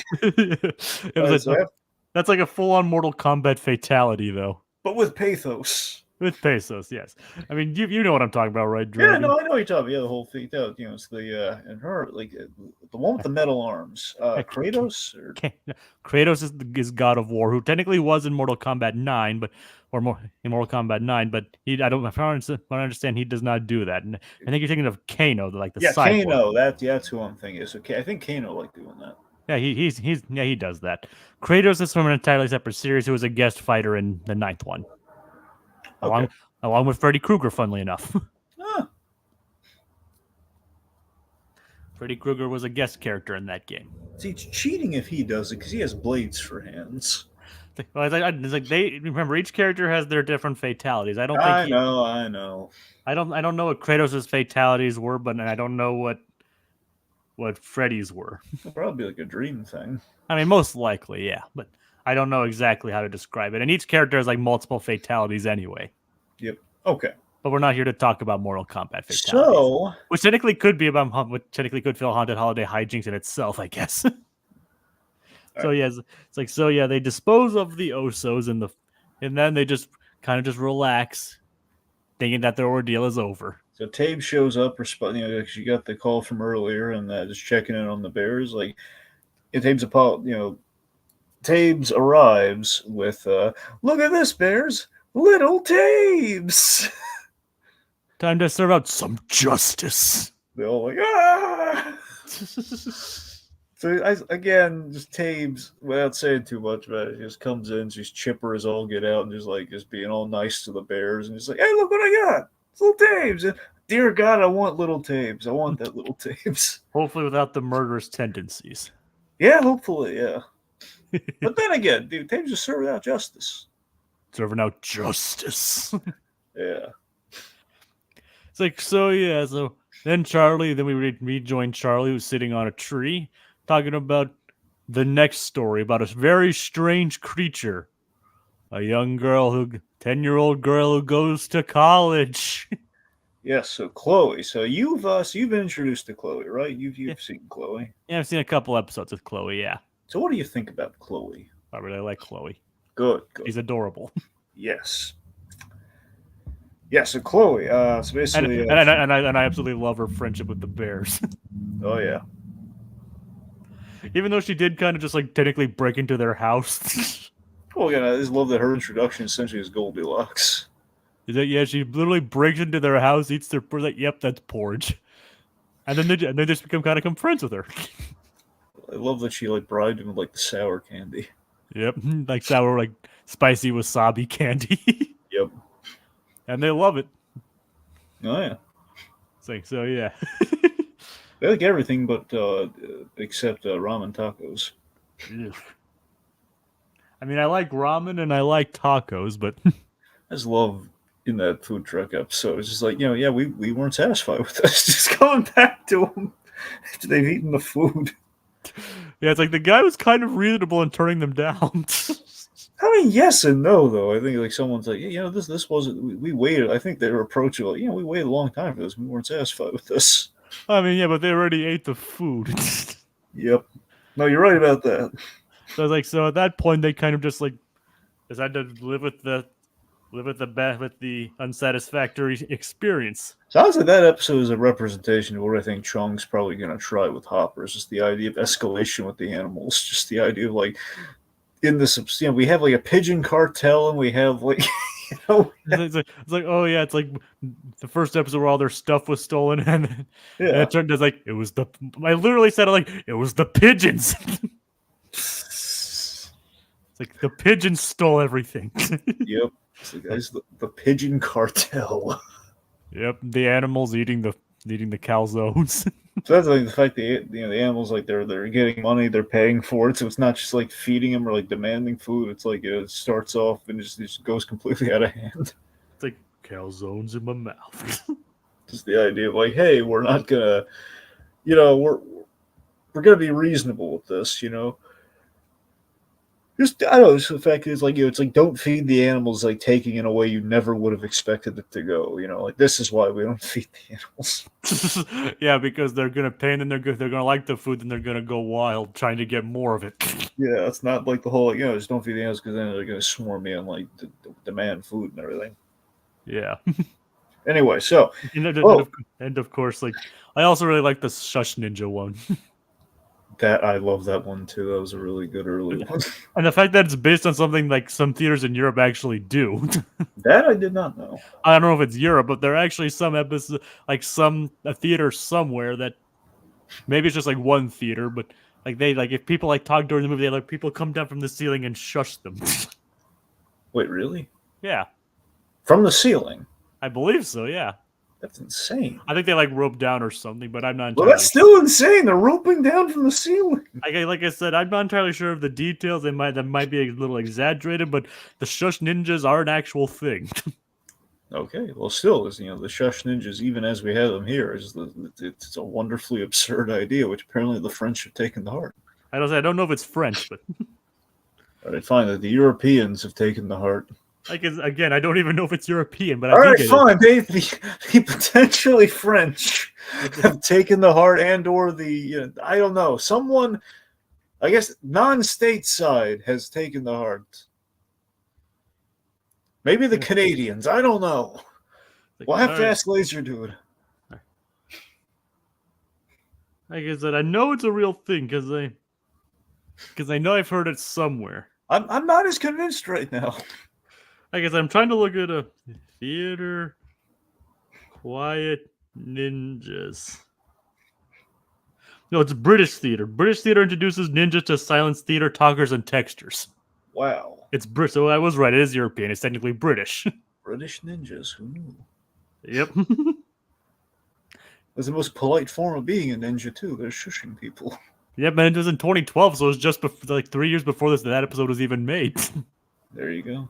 That's like a full-on Mortal Kombat fatality, though.
But with pathos.
With pesos, yes. I mean, you know what I'm talking about, right, Drew?
Yeah, no, I know what you're talking about. Yeah, the whole thing. It's the and her like the one with the metal arms. Kratos.
Kratos is God of War, who technically was in Mortal Kombat 9, in Mortal Kombat 9, but if I understand, he does not do that. And I think you're thinking of Kano, like the cyborg.
Kano. That's who I'm thinking. So I think Kano like doing that.
Yeah, he does that. Kratos is from an entirely separate series. Who was a guest fighter in the 9th one.
Okay.
Along with Freddy Krueger, funnily enough. Freddy Krueger was a guest character in that game.
See, it's cheating if he does it because he has blades for hands.
Well, it's like they remember each character has their different fatalities. I know.
I
don't know what Kratos' fatalities were, but I don't know what Freddy's were.
It'll probably be like a dream thing.
I mean, most likely, yeah, but I don't know exactly how to describe it. And each character has like multiple fatalities anyway.
Yep. Okay.
But we're not here to talk about Mortal Kombat fatalities.
So,
which technically could be about feel Haunted Holiday Hijinks in itself, I guess. So
right.
yeah, it's like they dispose of the Osos and then they just kind of relax, thinking that their ordeal is over.
So Tabe shows up, because you got the call from earlier, and just checking in on the Bears. Like, Tabe's arrives with, "Look at this, Bears, little Tabes."
Time to serve out some justice.
They all like, ah. So again, just Tabes, without saying too much about it, just comes in, she's chipper as all get out, and just being all nice to the Bears, and just like, "Hey, look what I got! It's little Tabes! And dear God, I want little Tabes. I want that little Tabes."
Hopefully, without the murderous tendencies.
Yeah, hopefully, yeah. But then again, dude, Tabes just serving out justice.
Serving out justice.
Yeah.
It's like, so then we rejoin Charlie, who's sitting on a tree, talking about the next story about a very strange creature. A young girl 10-year-old girl who goes to college.
Yes, so Chloe. So you've been introduced to Chloe, right? You've seen Chloe.
Yeah, I've seen a couple episodes of Chloe, yeah.
So what do you think about Chloe?
I really like Chloe.
Good.
She's adorable.
Yes. Yeah, so Chloe, so
and
basically,
and I absolutely love her friendship with the bears.
oh yeah.
Even though she did kind of just like technically break into their house.
Well, again, I just love that her introduction essentially is Goldilocks.
Yeah, she literally breaks into their house, eats their like, yep, that's porridge. And then they just become friends with her.
I love that she like bribed him with like the sour candy.
Yep, like sour, like spicy wasabi candy.
Yep.
And they love it.
Oh yeah.
It's like, so yeah.
They like everything but except ramen tacos.
I mean, I like ramen and I like tacos, but
I just love in that food truck episode. It's just like, yeah, we weren't satisfied with this. Just going back to them after they've eaten the food.
yeah, it's like the guy was kind of reasonable in turning them down.
I mean, yes and no, though. I think like someone's like, this wasn't. We waited. I think they were approaching like, we waited a long time for this. We weren't satisfied with this.
I mean, yeah, but they already ate the food.
Yep. No, you're right about that.
So I was like, so at that point, they kind of just like decided to live with the unsatisfactory experience.
Sounds like that episode is a representation of what I think Chung's probably going to try with Hopper. It's just the idea of escalation with the animals. Just the idea of like in this, we have like a pigeon cartel, and we have like,
it's like, oh yeah, it's like the first episode where all their stuff was stolen, and it turned out like it was the. I literally said it like it was the pigeons. It's like the pigeons stole everything.
Yep. It's like, guys, the pigeon cartel.
Yep, the animals eating the calzones.
So that's like the fact that the animals like they're getting money, they're paying for it, so it's not just like feeding them or like demanding food. It's like it starts off and just goes completely out of hand.
It's like calzones in my mouth.
Just the idea of like, hey, we're not gonna, we're gonna be reasonable with this, Just I don't know. Just the fact is like it's like don't feed the animals like taking in a way you never would have expected it to go. Like this is why we don't feed the animals.
Yeah, because they're gonna pay and then they're gonna like the food and they're gonna go wild trying to get more of it.
Yeah, it's not like the whole just don't feed the animals because then they're gonna swarm in like demand food and everything.
Yeah.
Anyway, so
and of course, like I also really like the Shush Ninja one.
That I love that one too. That was a really good early one.
And the fact that it's based on something like some theaters in Europe actually do.
That I did not know.
I don't know if it's Europe, but there are actually some episodes, like a theater somewhere that maybe it's just like one theater, but like they like if people like talk during the movie, they like people come down from the ceiling and shush them.
Wait, really?
Yeah,
From the ceiling?
I believe so. Yeah.
That's insane.
I think they like rope down or something, but I'm not entirely
Well, that's still insane. They're roping down from the ceiling.
like I said, I'm not entirely sure of the details. That might be a little exaggerated, but the Shush Ninjas are an actual thing.
Okay, well, still, is the Shush Ninjas, even as we have them here, it's a wonderfully absurd idea, which apparently the French have taken to heart.
I don't know if it's French, but
All right, fine. The Europeans have taken to heart.
like again, I don't even know if it's European, but
All
I
right,
think
fine. The potentially French have taken the heart, or the I don't know, someone, I guess, non-stateside has taken the heart. Maybe the Canadians. I don't know. We'll have to ask Laser Dude.
Like I said, I know it's a real thing because I know I've heard it somewhere.
I'm not as convinced right now.
I guess I'm trying to look at a theater quiet ninjas. No, it's British theater. British theater introduces ninjas to silence theater talkers and textures.
Wow.
It's British. So I was right. It is European. It's technically British.
British ninjas. Who knew?
Yep.
That's the most polite form of being a ninja, too. They're shushing people.
Yep, and it was in 2012, so it was just like 3 years before that episode was even made.
There you go.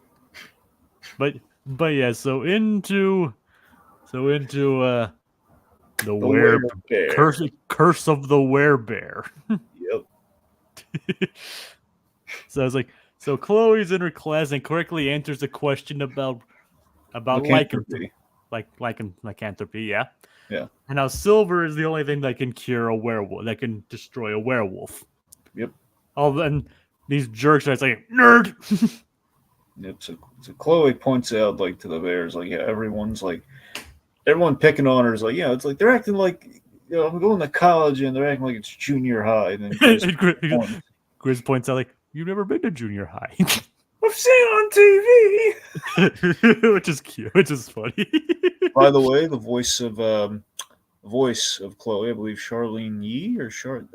But yeah, so into the
Werebear.
curse of the Werebear.
Yep.
So I was like, so Chloe's in her class and correctly answers a question about
Lycanthropy.
lycanthropy, yeah.
Yeah.
And now silver is the only thing that can cure a werewolf, that can destroy a werewolf.
Yep.
All then these jerks are like, nerd.
Yep. So Chloe points out like to the bears, like, yeah, everyone picking on her is like, yeah, it's like they're acting like, I'm going to college and they're acting like it's junior high. And then Grizz
And
points,
Grizz points out like, "You've never been to junior high,"
I've seen it on TV.
which is cute, which is funny.
By the way, the voice of Chloe, I believe Charlene Yee or Charlotte.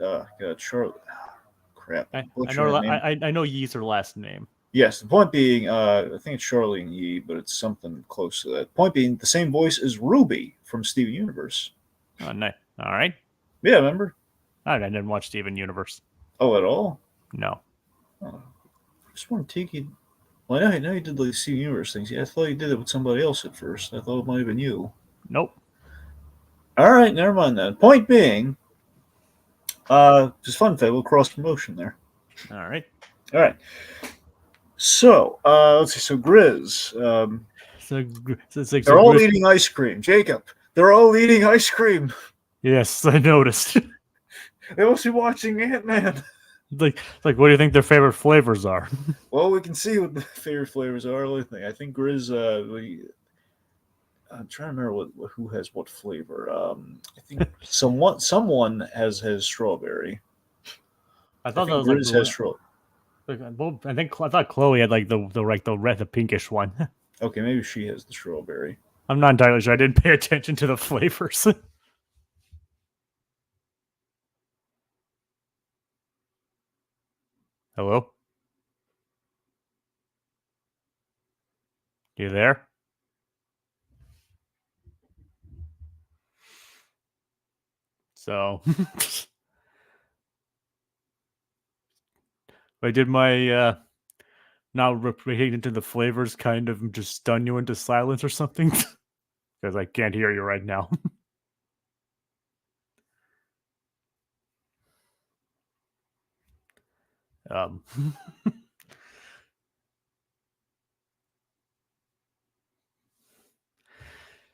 Crap,
I,
I'm
I
butchering
know
that name.
I know Yee's her last name.
Yes, the point being, I think it's Charlene Yee, but it's something close to that. Point being, the same voice as Ruby from Steven Universe.
Oh, nice. All right.
Yeah, remember?
I didn't watch Steven Universe.
Oh, at all?
No.
Oh, I just want to take you. Well, I know you did like Steven Universe things. Yeah, I thought you did it with somebody else at first. I thought it might have been you.
Nope.
All right, never mind then. Point being, just fun fact, little cross promotion there.
All right.
All right. So, let's see. So, Grizz,
It's like
they're all eating ice cream. Jacob, they're all eating ice cream.
Yes, I noticed.
They must be watching Ant-Man.
like, what do you think their favorite flavors are?
Well, we can see what the favorite flavors are. I think Grizz, I'm trying to remember who has what flavor. I think someone has strawberry.
I thought
I
that
think
was
Grizz has strawberry.
I thought Chloe had like the pinkish one.
Okay, maybe she has the strawberry.
I'm not entirely sure. I didn't pay attention to the flavors. Hello? You there? So I did my not repeating into the flavors kind of just stun you into silence or something? Because I can't hear you right now. um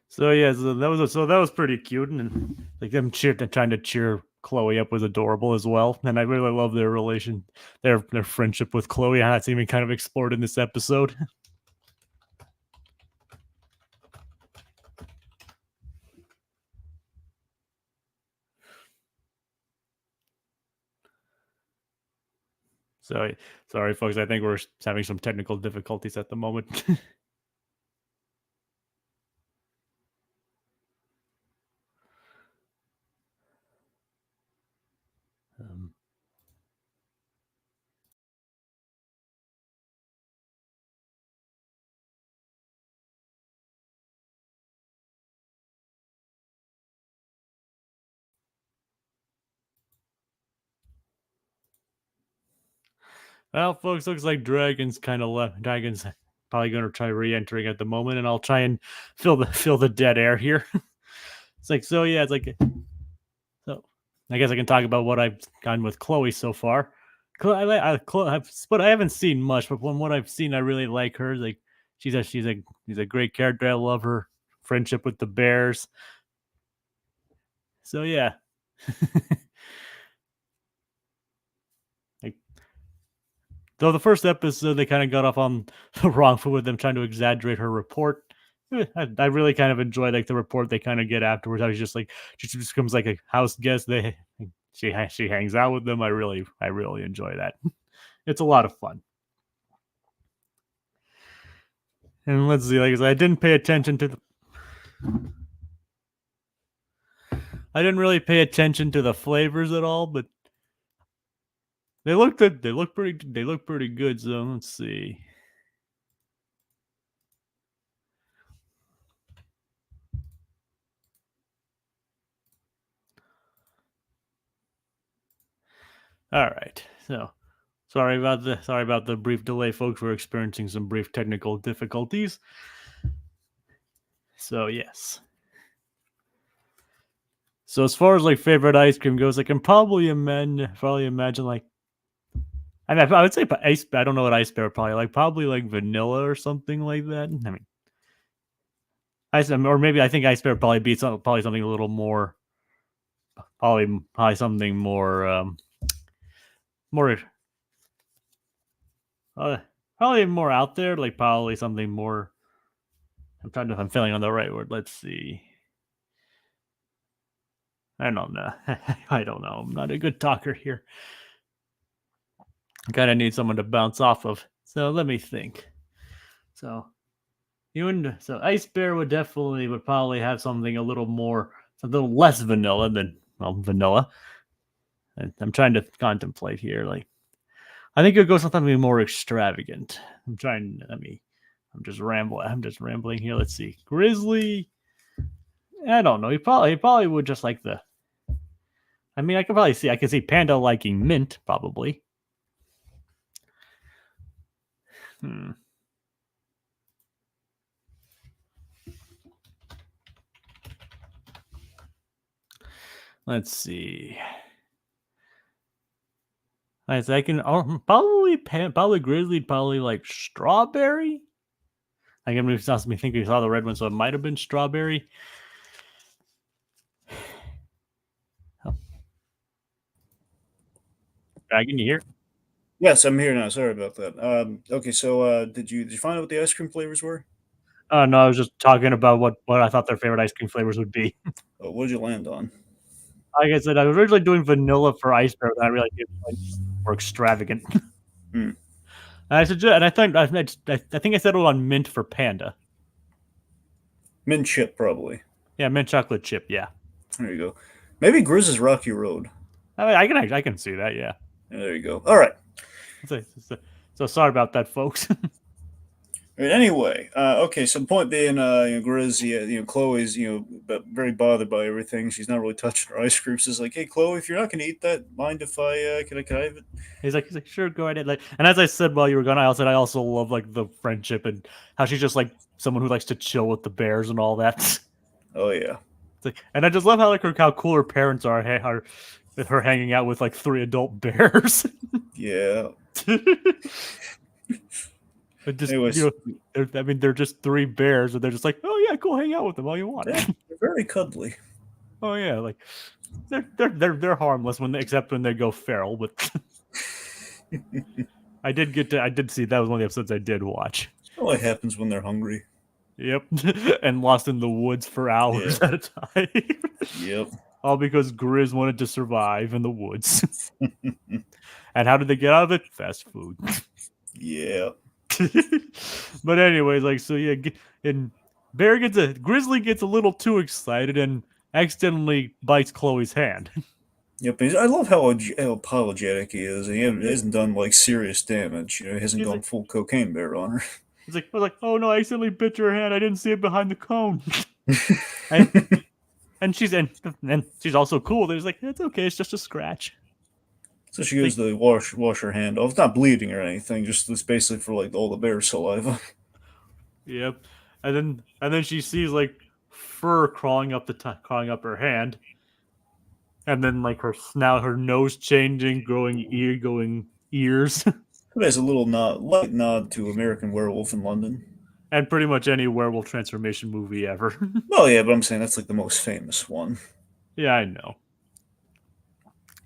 So yeah, so that was pretty cute, and like them trying to cheer Chloe up was adorable as well. And I really love their friendship with Chloe, and that's even kind of explored in this episode. So sorry, folks. I think we're having some technical difficulties at the moment. um, well, folks, looks like Dragon's kind of left. Dragon's probably going to try re-entering at the moment, and I'll try and fill the dead air here. It's like so. Yeah, it's like so. I guess I can talk about what I've gotten with Chloe so far. But I haven't seen much. But from what I've seen, I really like her. Like she's a great character. I love her friendship with the bears. So yeah. Like, though the first episode they kind of got off on the wrong foot with them trying to exaggerate her report. I really kind of enjoy like the report they kind of get afterwards. I was just like she just becomes like a house guest. She hangs out with them. I really enjoy that. It's a lot of fun. And let's see, like I said, I didn't really pay attention to the flavors at all, but they look good. They look pretty good. So let's see. All right. So sorry about the brief delay, folks. We're experiencing some brief technical difficulties. So yes. So as far as like favorite ice cream goes, I can probably imagine like I would say I don't know what ice bear probably like. Probably like vanilla or something like that. I mean, or maybe I think ice bear probably beats probably something a little more. Probably something more more Probably more out there, like probably something more. I'm feeling on the right word. Let's see. I don't know. I don't know. I'm not a good talker here. I kind of need someone to bounce off of. So let me think. So Ice Bear would probably have something a little less vanilla than vanilla. I'm trying to contemplate here. Like I think it would go something more extravagant. I'm just rambling. I'm just rambling here. Let's see. Grizzly. I don't know. He probably would just like the. I mean, I can see Panda liking mint probably. Hmm. Let's see. I can probably Grizzly probably like strawberry. I can me think we saw the red one, so it might have been strawberry. Oh. Dragon, you here?
Yes, I'm here now. Sorry about that. Okay, so did you find out what the ice cream flavors were?
No, I was just talking about what I thought their favorite ice cream flavors would be.
Oh, what did you land on?
Like I said, I was originally doing vanilla for Ice Bear, but I realized it was more extravagant.
Hmm.
And I think I settled on mint for Panda.
Mint chip, probably.
Yeah, mint chocolate chip. Yeah,
There you go. Maybe Grizz's Rocky Road.
I can see that. Yeah.
Yeah, there you go. All right.
So sorry about that, folks.
Right, anyway, okay. So the point being, Grizz, Chloe's, very bothered by everything. She's not really touching her ice cream. She's like, "Hey, Chloe, if you're not going to eat that, mind if can I have it?"
He's like, sure, go ahead. Like, and as I said while you were gone, I also love like the friendship and how she's just like someone who likes to chill with the bears and all that.
Oh yeah.
And I just love how cool her parents are with her hanging out with like 3 adult bears.
Yeah.
But just
Anyways,
they're just 3 bears, and they're just like, oh yeah, go hang out with them all you want.
yeah, they're very cuddly.
Oh yeah, like they're harmless except when they go feral. But I did see that was one of the episodes I did watch.
Oh, what happens when they're hungry?
Yep, and lost in the woods for hours at a time.
Yep.
All because Grizz wanted to survive in the woods. And how did they get out of it? Fast food.
Yeah.
But anyways, like so, yeah, and Grizzly gets a little too excited and accidentally bites Chloe's hand.
Yep. I love how apologetic he is. He hasn't done like serious damage. He hasn't
He's
gone
like,
full cocaine bear on her.
I was like, oh no, I accidentally bit your hand. I didn't see it behind the cone. and she's also cool. There's like, it's okay. It's just a scratch.
So she goes to wash her hand off. It's not bleeding or anything. Just it's basically for like all the bear saliva.
Yep. And then she sees like fur crawling up her hand, and then like her nose changing, growing ears.
It has a little light nod to American Werewolf in London.
And pretty much any werewolf transformation movie ever.
Well, yeah, but I'm saying that's like the most famous one.
Yeah, I know.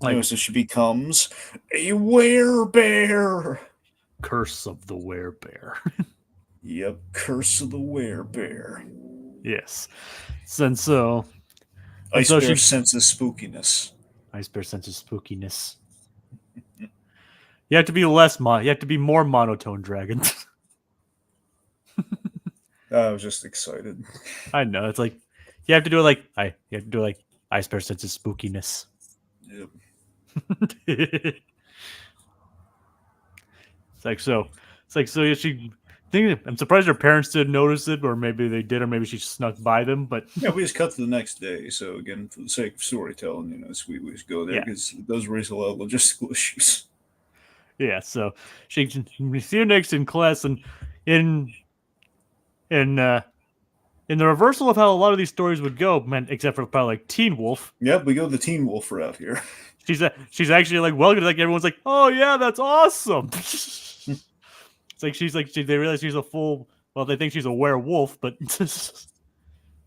Like, so she becomes a werebear.
Curse of the Werebear.
Yep, Curse of the Werebear.
Yes. And so
Ice Bear senses spookiness.
Ice Bear senses spookiness. You have to be you have to be more monotone, dragon.
I was just excited.
I know. It's like you have to do it like Ice Bear senses spookiness.
Yep.
It's like so I'm surprised her parents didn't notice it, or maybe they did, or maybe she snuck by them. But
yeah, we just cut to the next day. So again, for the sake of storytelling, we just go there because it does raise a lot of logistical issues.
Yeah, so we see her next in class, and in the reversal of how a lot of these stories would go, except for probably like Teen Wolf.
Yep, we go the Teen Wolf route here.
She's actually like welcome. Like everyone's like, oh yeah, that's awesome. It's like they realize she's a full. Well, they think she's a werewolf, but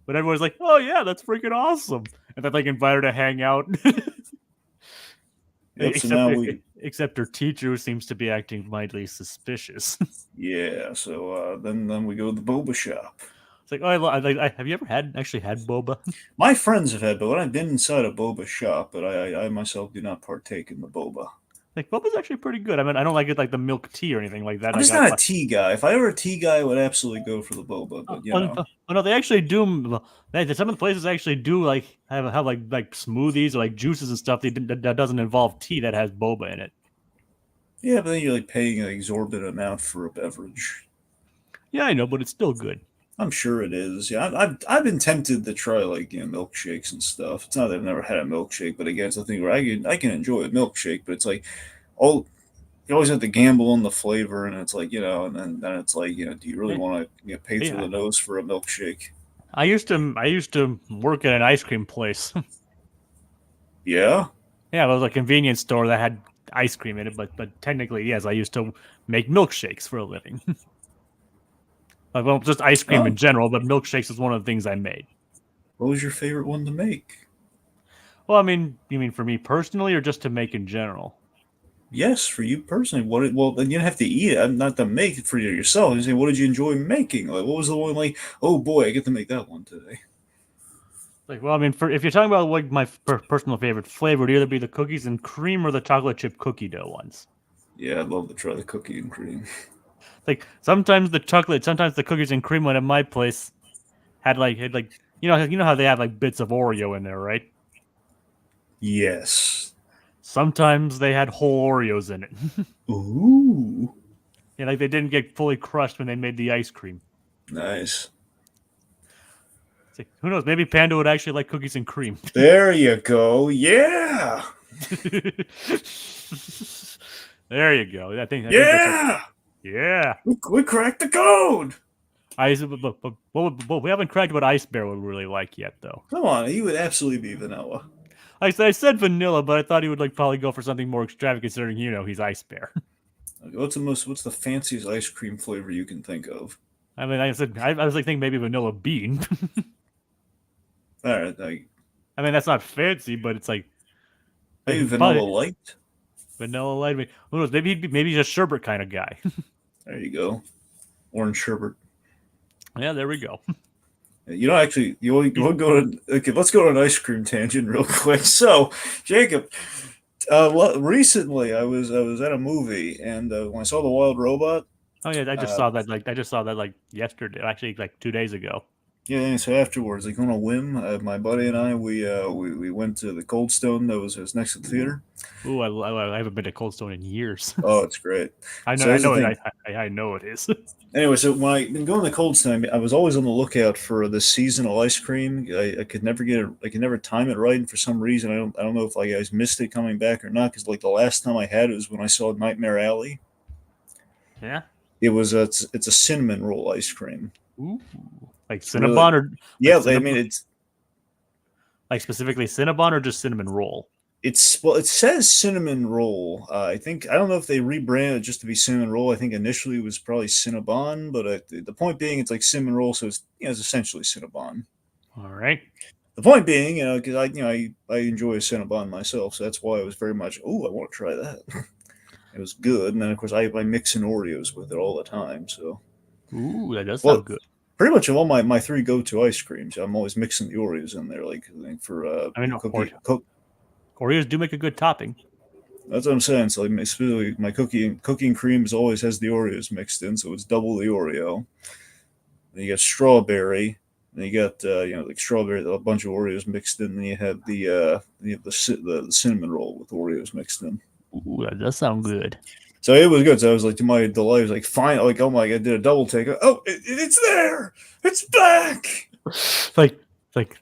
everyone's like, oh yeah, that's freaking awesome, and then like invite her to hang out.
Yep, so now
Except her teacher seems to be acting mildly suspicious.
Yeah, so then we go to the boba shop.
It's like, oh, have you ever actually had boba?
My friends have had boba. I've been inside a boba shop, but I myself do not partake in the boba.
Like boba's actually pretty good. I mean, I don't like it like the milk tea or anything like that.
I'm just not a tea guy. If I were a tea guy, I would absolutely go for the boba. But you know,
oh no, they actually do. Some of the places actually do like have like smoothies or like juices and stuff that doesn't involve tea that has boba in it.
yeah, but then you're like paying an exorbitant amount for a beverage.
Yeah, I know, but it's still good.
I'm sure it is. Yeah, I've been tempted to try like milkshakes and stuff. It's not that I've never had a milkshake, but again, it's a thing where I can enjoy a milkshake, but it's like all you always have to gamble on the flavor, and it's like and then it's like do you really want to pay through the nose for a milkshake?
I used to work at an ice cream place.
Yeah.
Yeah, it was a convenience store that had ice cream in it, but technically, yes, I used to make milkshakes for a living. Like, well, just ice cream in general, but milkshakes is one of the things I made.
What was your favorite one to make?
Well, I mean, you mean for me personally, or just to make in general?
Yes, for you personally. Well, then you don't have to eat it. Not to make it for yourself. You say, what did you enjoy making? Like, what was the one like? Oh boy, I get to make that one today.
Like, well, I mean, if you're talking about like my personal favorite flavor, it'd either be the cookies and cream or the chocolate chip cookie dough ones.
Yeah, I'd love to try the cookie and cream.
Like sometimes the cookies and cream one at my place had like you know how they have like bits of Oreo in there, right?
Yes.
Sometimes they had whole Oreos in it.
Ooh.
Yeah, like they didn't get fully crushed when they made the ice cream.
Nice.
Like, who knows? Maybe Panda would actually like cookies and cream.
There you go. Yeah.
There you go. I think
yeah.
Yeah.
We cracked the code.
But we haven't cracked what Ice Bear would really like yet, though.
Come on, he would absolutely be vanilla.
I said vanilla, but I thought he would like probably go for something more extravagant, considering he's Ice Bear.
What's the fanciest ice cream flavor you can think of?
I mean, I was like thinking maybe vanilla bean.
All right,
I mean that's not fancy, but it's like
maybe vanilla light.
Vanilla light. Who knows? Maybe he's a sherbet kind of guy.
There you go, orange sherbet.
Yeah, there we go.
You know, actually, we'll go to okay. Let's go to an ice cream tangent real quick. So, Jacob, recently I was at a movie, and when I saw The Wild Robot.
Oh yeah, I just saw that like yesterday, actually like 2 days ago.
Yeah, so afterwards, like on a whim, my buddy and I we went to the Cold Stone that was next to the theater.
Ooh, I haven't been to Cold Stone in years.
Oh, it's great.
I know, I know it is.
Anyway, so when I've been going to Cold Stone, I was always on the lookout for the seasonal ice cream. I could never get it. I could never time it right, and for some reason, I don't know if like I guys missed it coming back or not. Because like the last time I had it was when I saw Nightmare Alley.
Yeah.
It was it's a cinnamon roll ice cream.
Ooh. Like Cinnabon really, or
yeah,
like
I mean it's
like specifically Cinnabon or just cinnamon roll.
It says cinnamon roll. I don't know if they rebranded it just to be cinnamon roll. I think initially it was probably Cinnabon, but the point being it's like cinnamon roll, so it's it's essentially Cinnabon.
All right.
The point being, because I enjoy Cinnabon myself, so that's why I was very much I want to try that. It was good, and then of course I mix in Oreos with it all the time. So
ooh, that does sound good.
Pretty much of all my three go-to ice creams, I'm always mixing the Oreos in there, like for
Oreos do make a good topping.
That's what I'm saying. So like, specifically, my cookie and cream always has the Oreos mixed in, so it's double the Oreo. Then you got strawberry, and you got like strawberry, a bunch of Oreos mixed in. Then you have the cinnamon roll with Oreos mixed in.
Ooh, that does sound good.
So it was good. So I was like, to my delight, I was like, fine, like, oh my god, I did a double take. Oh, it's there, it's back.
like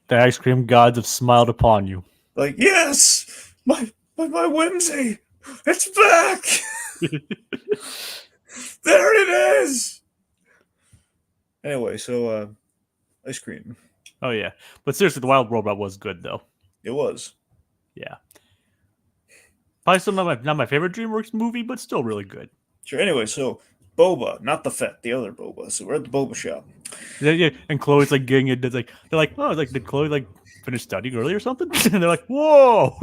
the ice cream gods have smiled upon you.
Like, yes, my whimsy, it's back. There it is. Anyway, so ice cream.
Oh yeah, but seriously, the Wild Robot was good though.
It was.
Yeah. Probably still not my favorite DreamWorks movie, but still really good.
Sure. Anyway, so Boba, not the Fett, the other Boba. So we're at the Boba shop.
Yeah, and Chloe's like getting it. They're like, oh, like did Chloe like finish studying early or something? And they're like, whoa.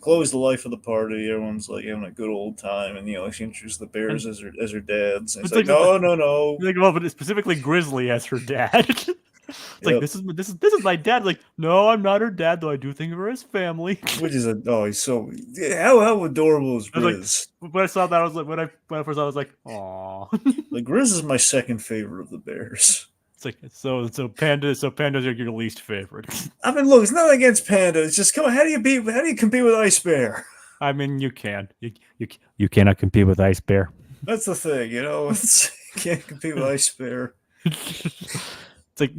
Chloe's the life of the party. Everyone's like having a good old time, and she introduces the bears
And
as her dads. And
it's
it's like,
like,
no.
well, but it's specifically Grizzly as her dad. It's like
Yep.
this is my dad. Like, no, I'm not her dad, though I do think of her as family.
Which is he's so how adorable is
I was like,
Grizz?
when I saw that, I was like, when I first saw it, I was like, aw.
Like Grizz is my second favorite of the bears.
It's like pandas are your least favorite.
I mean, look, it's not against Panda. It's just come on. How do you compete with Ice Bear?
I mean, you cannot compete with Ice Bear.
That's the thing, you can't compete with Ice Bear.
It's like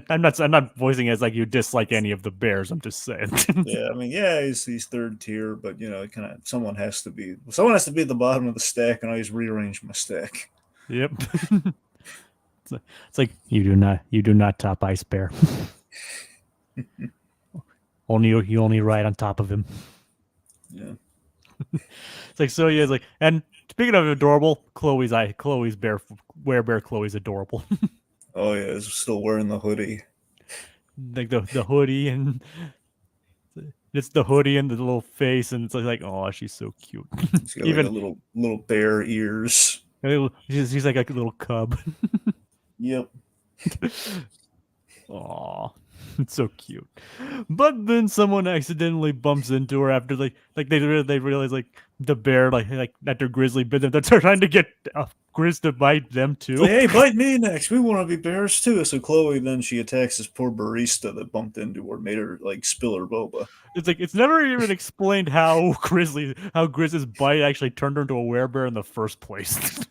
I'm not voicing it as like you dislike any of the bears. I'm just saying.
Yeah, I mean, yeah, he's third tier, but kind of someone has to be at the bottom of the stack, and I just rearrange my stack.
Yep. It's like you do not top Ice Bear. You only ride on top of him.
Yeah.
It's like, so yeah, it's like, and speaking of adorable, Chloe's Werebear Chloe's adorable.
Oh yeah, he's still wearing the hoodie.
Like the hoodie, and it's the hoodie and the little face, and it's like, oh, she's so cute.
He's got like a little bear ears.
She's like a little cub.
Yep.
Aw, it's so cute. But then someone accidentally bumps into her after they realize like the bear like after Grizzly bit them, they're trying to get Grizz to bite them too.
Like, hey, bite me next. We want to be bears too. So Chloe then she attacks this poor barista that bumped into her, made her like spill her boba.
It's like it's never even explained how Grizz's bite actually turned her into a werebear in the first place.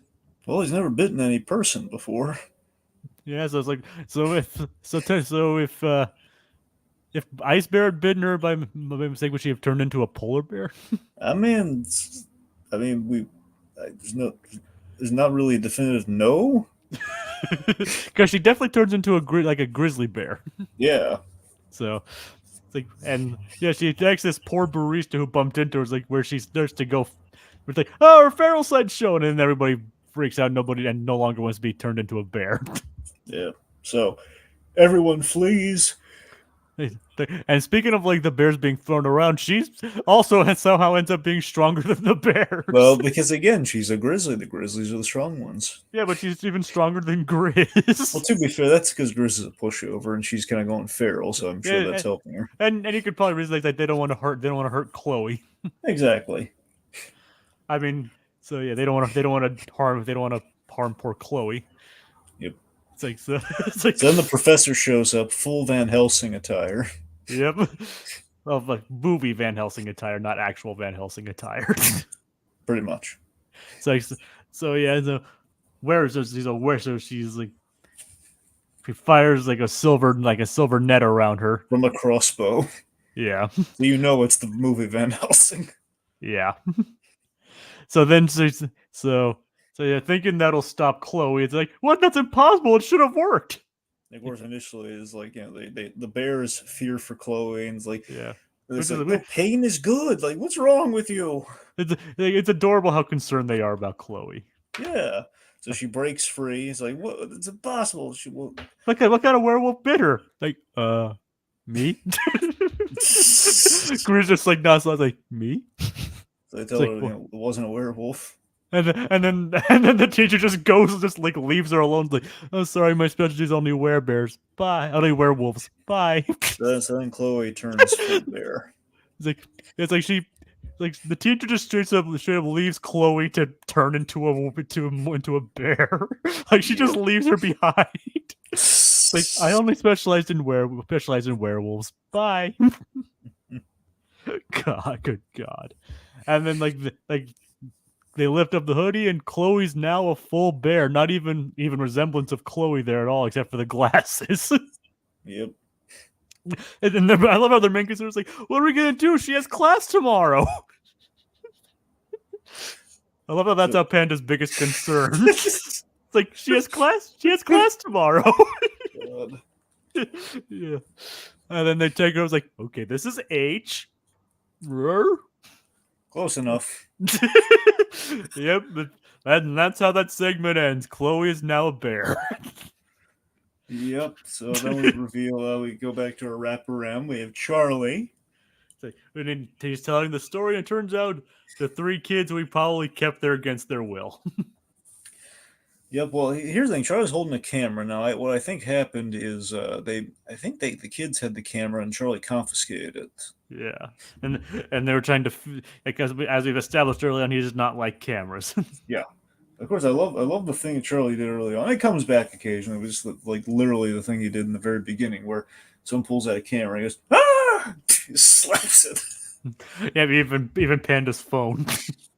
Well, he's never bitten any person before.
Yeah, so it's like if Ice Bear had bitten her by mistake, would she have turned into a polar bear?
I mean, there's not really a definitive no.
Because she definitely turns into a grizzly bear.
Yeah.
So it's like, and yeah, she attacks this poor barista who bumped into her. It's like where she starts to go. It's like, oh, her feral side shown, and then everybody freaks out. Nobody and no longer wants to be turned into a bear.
Yeah. So everyone flees.
And speaking of like the bears being thrown around, she's also somehow ends up being stronger than the bears.
Well, because again, she's a grizzly. The grizzlies are the strong ones.
Yeah, but she's even stronger than Grizz.
Well, to be fair, that's because Grizz is a pushover, and she's kind of going feral, so I'm sure that's helping her.
And you could probably reason that they don't want to hurt Chloe.
Exactly.
I mean, so yeah, they don't want to harm poor Chloe.
Yep.
It's like so
then the professor shows up, full Van Helsing attire.
Yep. Well, like movie Van Helsing attire, not actual Van Helsing attire.
Pretty much.
So yeah, so she's like she fires like a silver net around her
from a crossbow.
Yeah.
So it's the movie Van Helsing.
Yeah. So yeah, thinking that'll stop Chloe, it's like, what? That's impossible. It should have worked.
Of course, initially is like the bears fear for Chloe, and it's like,
yeah,
it's like, no, pain is good. Like, what's wrong with you?
It's adorable how concerned they are about Chloe.
Yeah. So she breaks free. It's like, what? It's impossible. She will.
What kind of werewolf bit her? Like, me? Grizz just like nods, like, me?
So they tell her it wasn't a werewolf.
And then the teacher just leaves her alone. Like, oh, sorry, my specialty is only werebears. Bye. Only werewolves. Bye.
So then Chloe turns full bear.
It's like the teacher just straight up leaves Chloe to turn into a bear. Like she just leaves her behind. Like, I only specialize in werewolves. Bye. God, good God. And then they lift up the hoodie, and Chloe's now a full bear. Not even resemblance of Chloe there at all, except for the glasses.
Yep.
And then I love how their main concern is like, "What are we gonna do? She has class tomorrow." I love how that's how Panda's biggest concern. It's like she has class tomorrow.
God.
Yeah. And then they take her. I was like, okay, this is H.
Close enough.
Yep, and that's how that segment ends. Chloe is now a bear.
Yep. So then we reveal. We go back to our wraparound. We have Charlie.
And then he's telling the story, and it turns out the 3 kids we probably kept there against their will.
Yep. Well, here's the thing. Charlie's holding a camera now. What I think happened is the kids had the camera and Charlie confiscated it.
Yeah, and they were trying to because as we've established early on, he does not like cameras.
Yeah. Of course, I love the thing that Charlie did early on. It comes back occasionally. It was just like literally the thing he did in the very beginning, where someone pulls out a camera and he goes, "Ah!" He slaps it.
Yeah, even Panda's phone.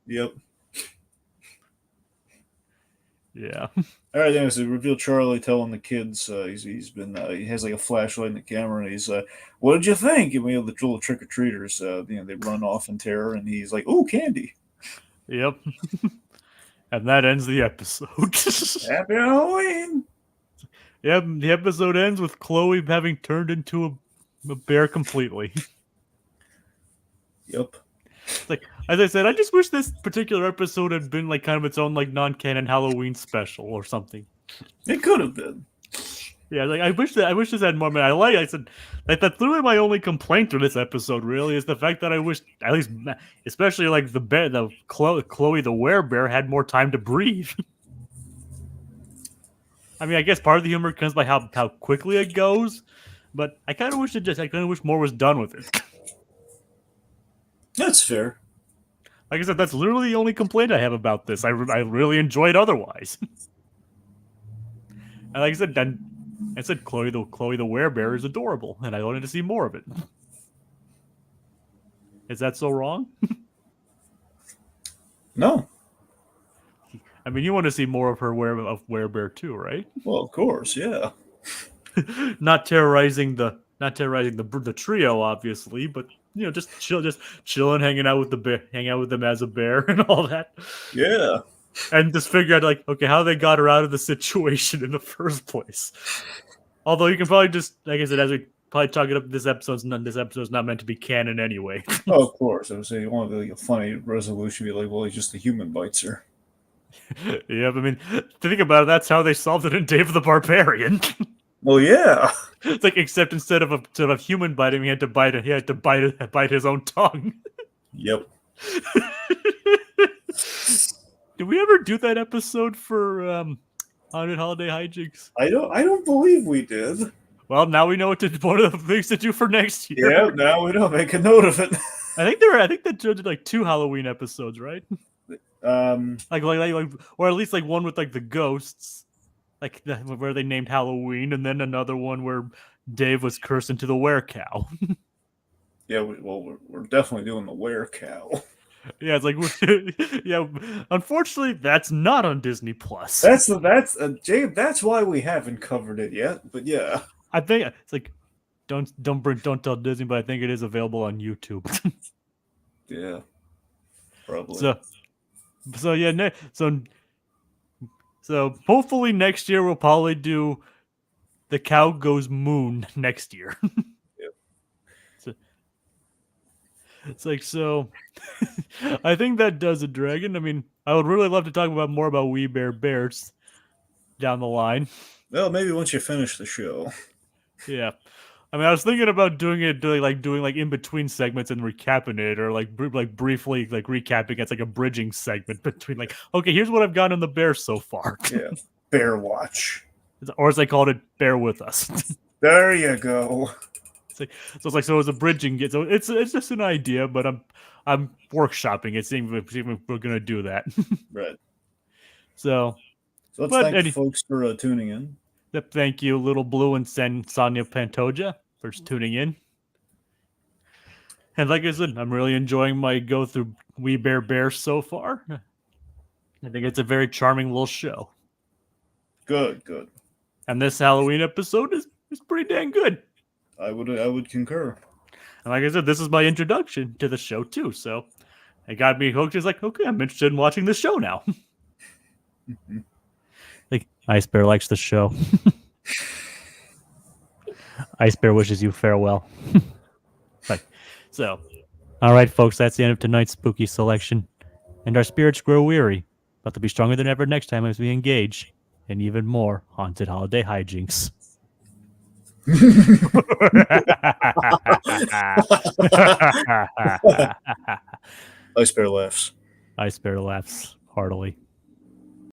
Yep.
Yeah.
All right, then so reveal Charlie telling the kids he has like a flashlight in the camera and he's what did you think? And we have the little trick or treaters, they run off in terror and he's like, "Ooh, candy."
Yep. And that ends the episode.
Happy Halloween.
Yep, the episode ends with Chloe having turned into a bear completely.
Yep.
Like, as I said, I just wish this particular episode had been like kind of its own like non-canon Halloween special or something.
It could have been.
Yeah, like I wish this had more. I said that's literally my only complaint with this episode. Really, is the fact that I wish at least, especially like the Chloe the Werebear had more time to breathe. I mean, I guess part of the humor comes by how quickly it goes, but I kind of wish more was done with it.
That's fair.
Like I said, that's literally the only complaint I have about this. I really enjoyed otherwise. And like I said, Chloe the Werebear is adorable, and I wanted to see more of it. Is that so wrong?
No.
I mean, you want to see more of her Werebear too, right?
Well, of course, yeah.
Not terrorizing the trio, obviously, but just chilling, hanging out with them as a bear and all that.
Yeah.
And just figure out like, okay, how they got her out of the situation in the first place. Although you can probably just, like I said, as we probably talk it up, this episode's not meant to be canon anyway.
Oh, of course. I would say you want like a funny resolution, be like, well, he's just a human bites her.
Yeah, I mean, to think about it, that's how they solved it in Dave the Barbarian.
Well, yeah.
It's like, except instead of human biting, he had to bite his own tongue.
Yep.
Did we ever do that episode for Haunted Holiday Hijinks?
I don't believe we did.
Well, now we know one of the things to do for next year.
Yeah, now we don't make a note of it.
I think they did like 2 Halloween episodes, right? Like, or at least like one with like the ghosts, like where they named Halloween, and then another one where Dave was cursed into the werecow.
Yeah, we're definitely doing the werecow.
Yeah, it's like yeah. Unfortunately, that's not on Disney Plus.
Jacob. That's why we haven't covered it yet. But yeah,
I think it's like don't tell Disney, but I think it is available on YouTube.
Yeah, probably.
So yeah, so hopefully next year we'll probably do The Cow Goes Moon next year.
Yep.
It's like, so I think that does it, Dragon. I mean, I would really love to talk more about Werebear Bears down the line.
Well, maybe once you finish the show.
Yeah. I mean, I was thinking about doing in between segments and recapping it, or like briefly like recapping it's like a bridging segment between like, okay, here's what I've gotten on the Bears so far.
Yeah, Bear Watch,
or as they called it, Bear With Us.
There you go.
So it's a bridging. So it's just an idea, but I'm workshopping it, seeing if we're gonna do that.
Right.
So
let's thank folks for tuning in.
Thank you, Little Blue and Sonia Pantoja, for tuning in. And like I said, I'm really enjoying my go through Werebear Bears so far. I think it's a very charming little show.
Good.
And this Halloween episode is pretty dang good.
I would concur.
And like I said, this is my introduction to the show too, so it got me hooked. It's like, okay, I'm interested in watching this show now. Like, Ice Bear likes the show. Ice Bear wishes you farewell. So, all right, folks, that's the end of tonight's spooky selection. And our spirits grow weary, but they'll be stronger than ever next time as we engage in even more haunted holiday hijinks.
Ice Bear laughs.
Ice Bear laughs heartily.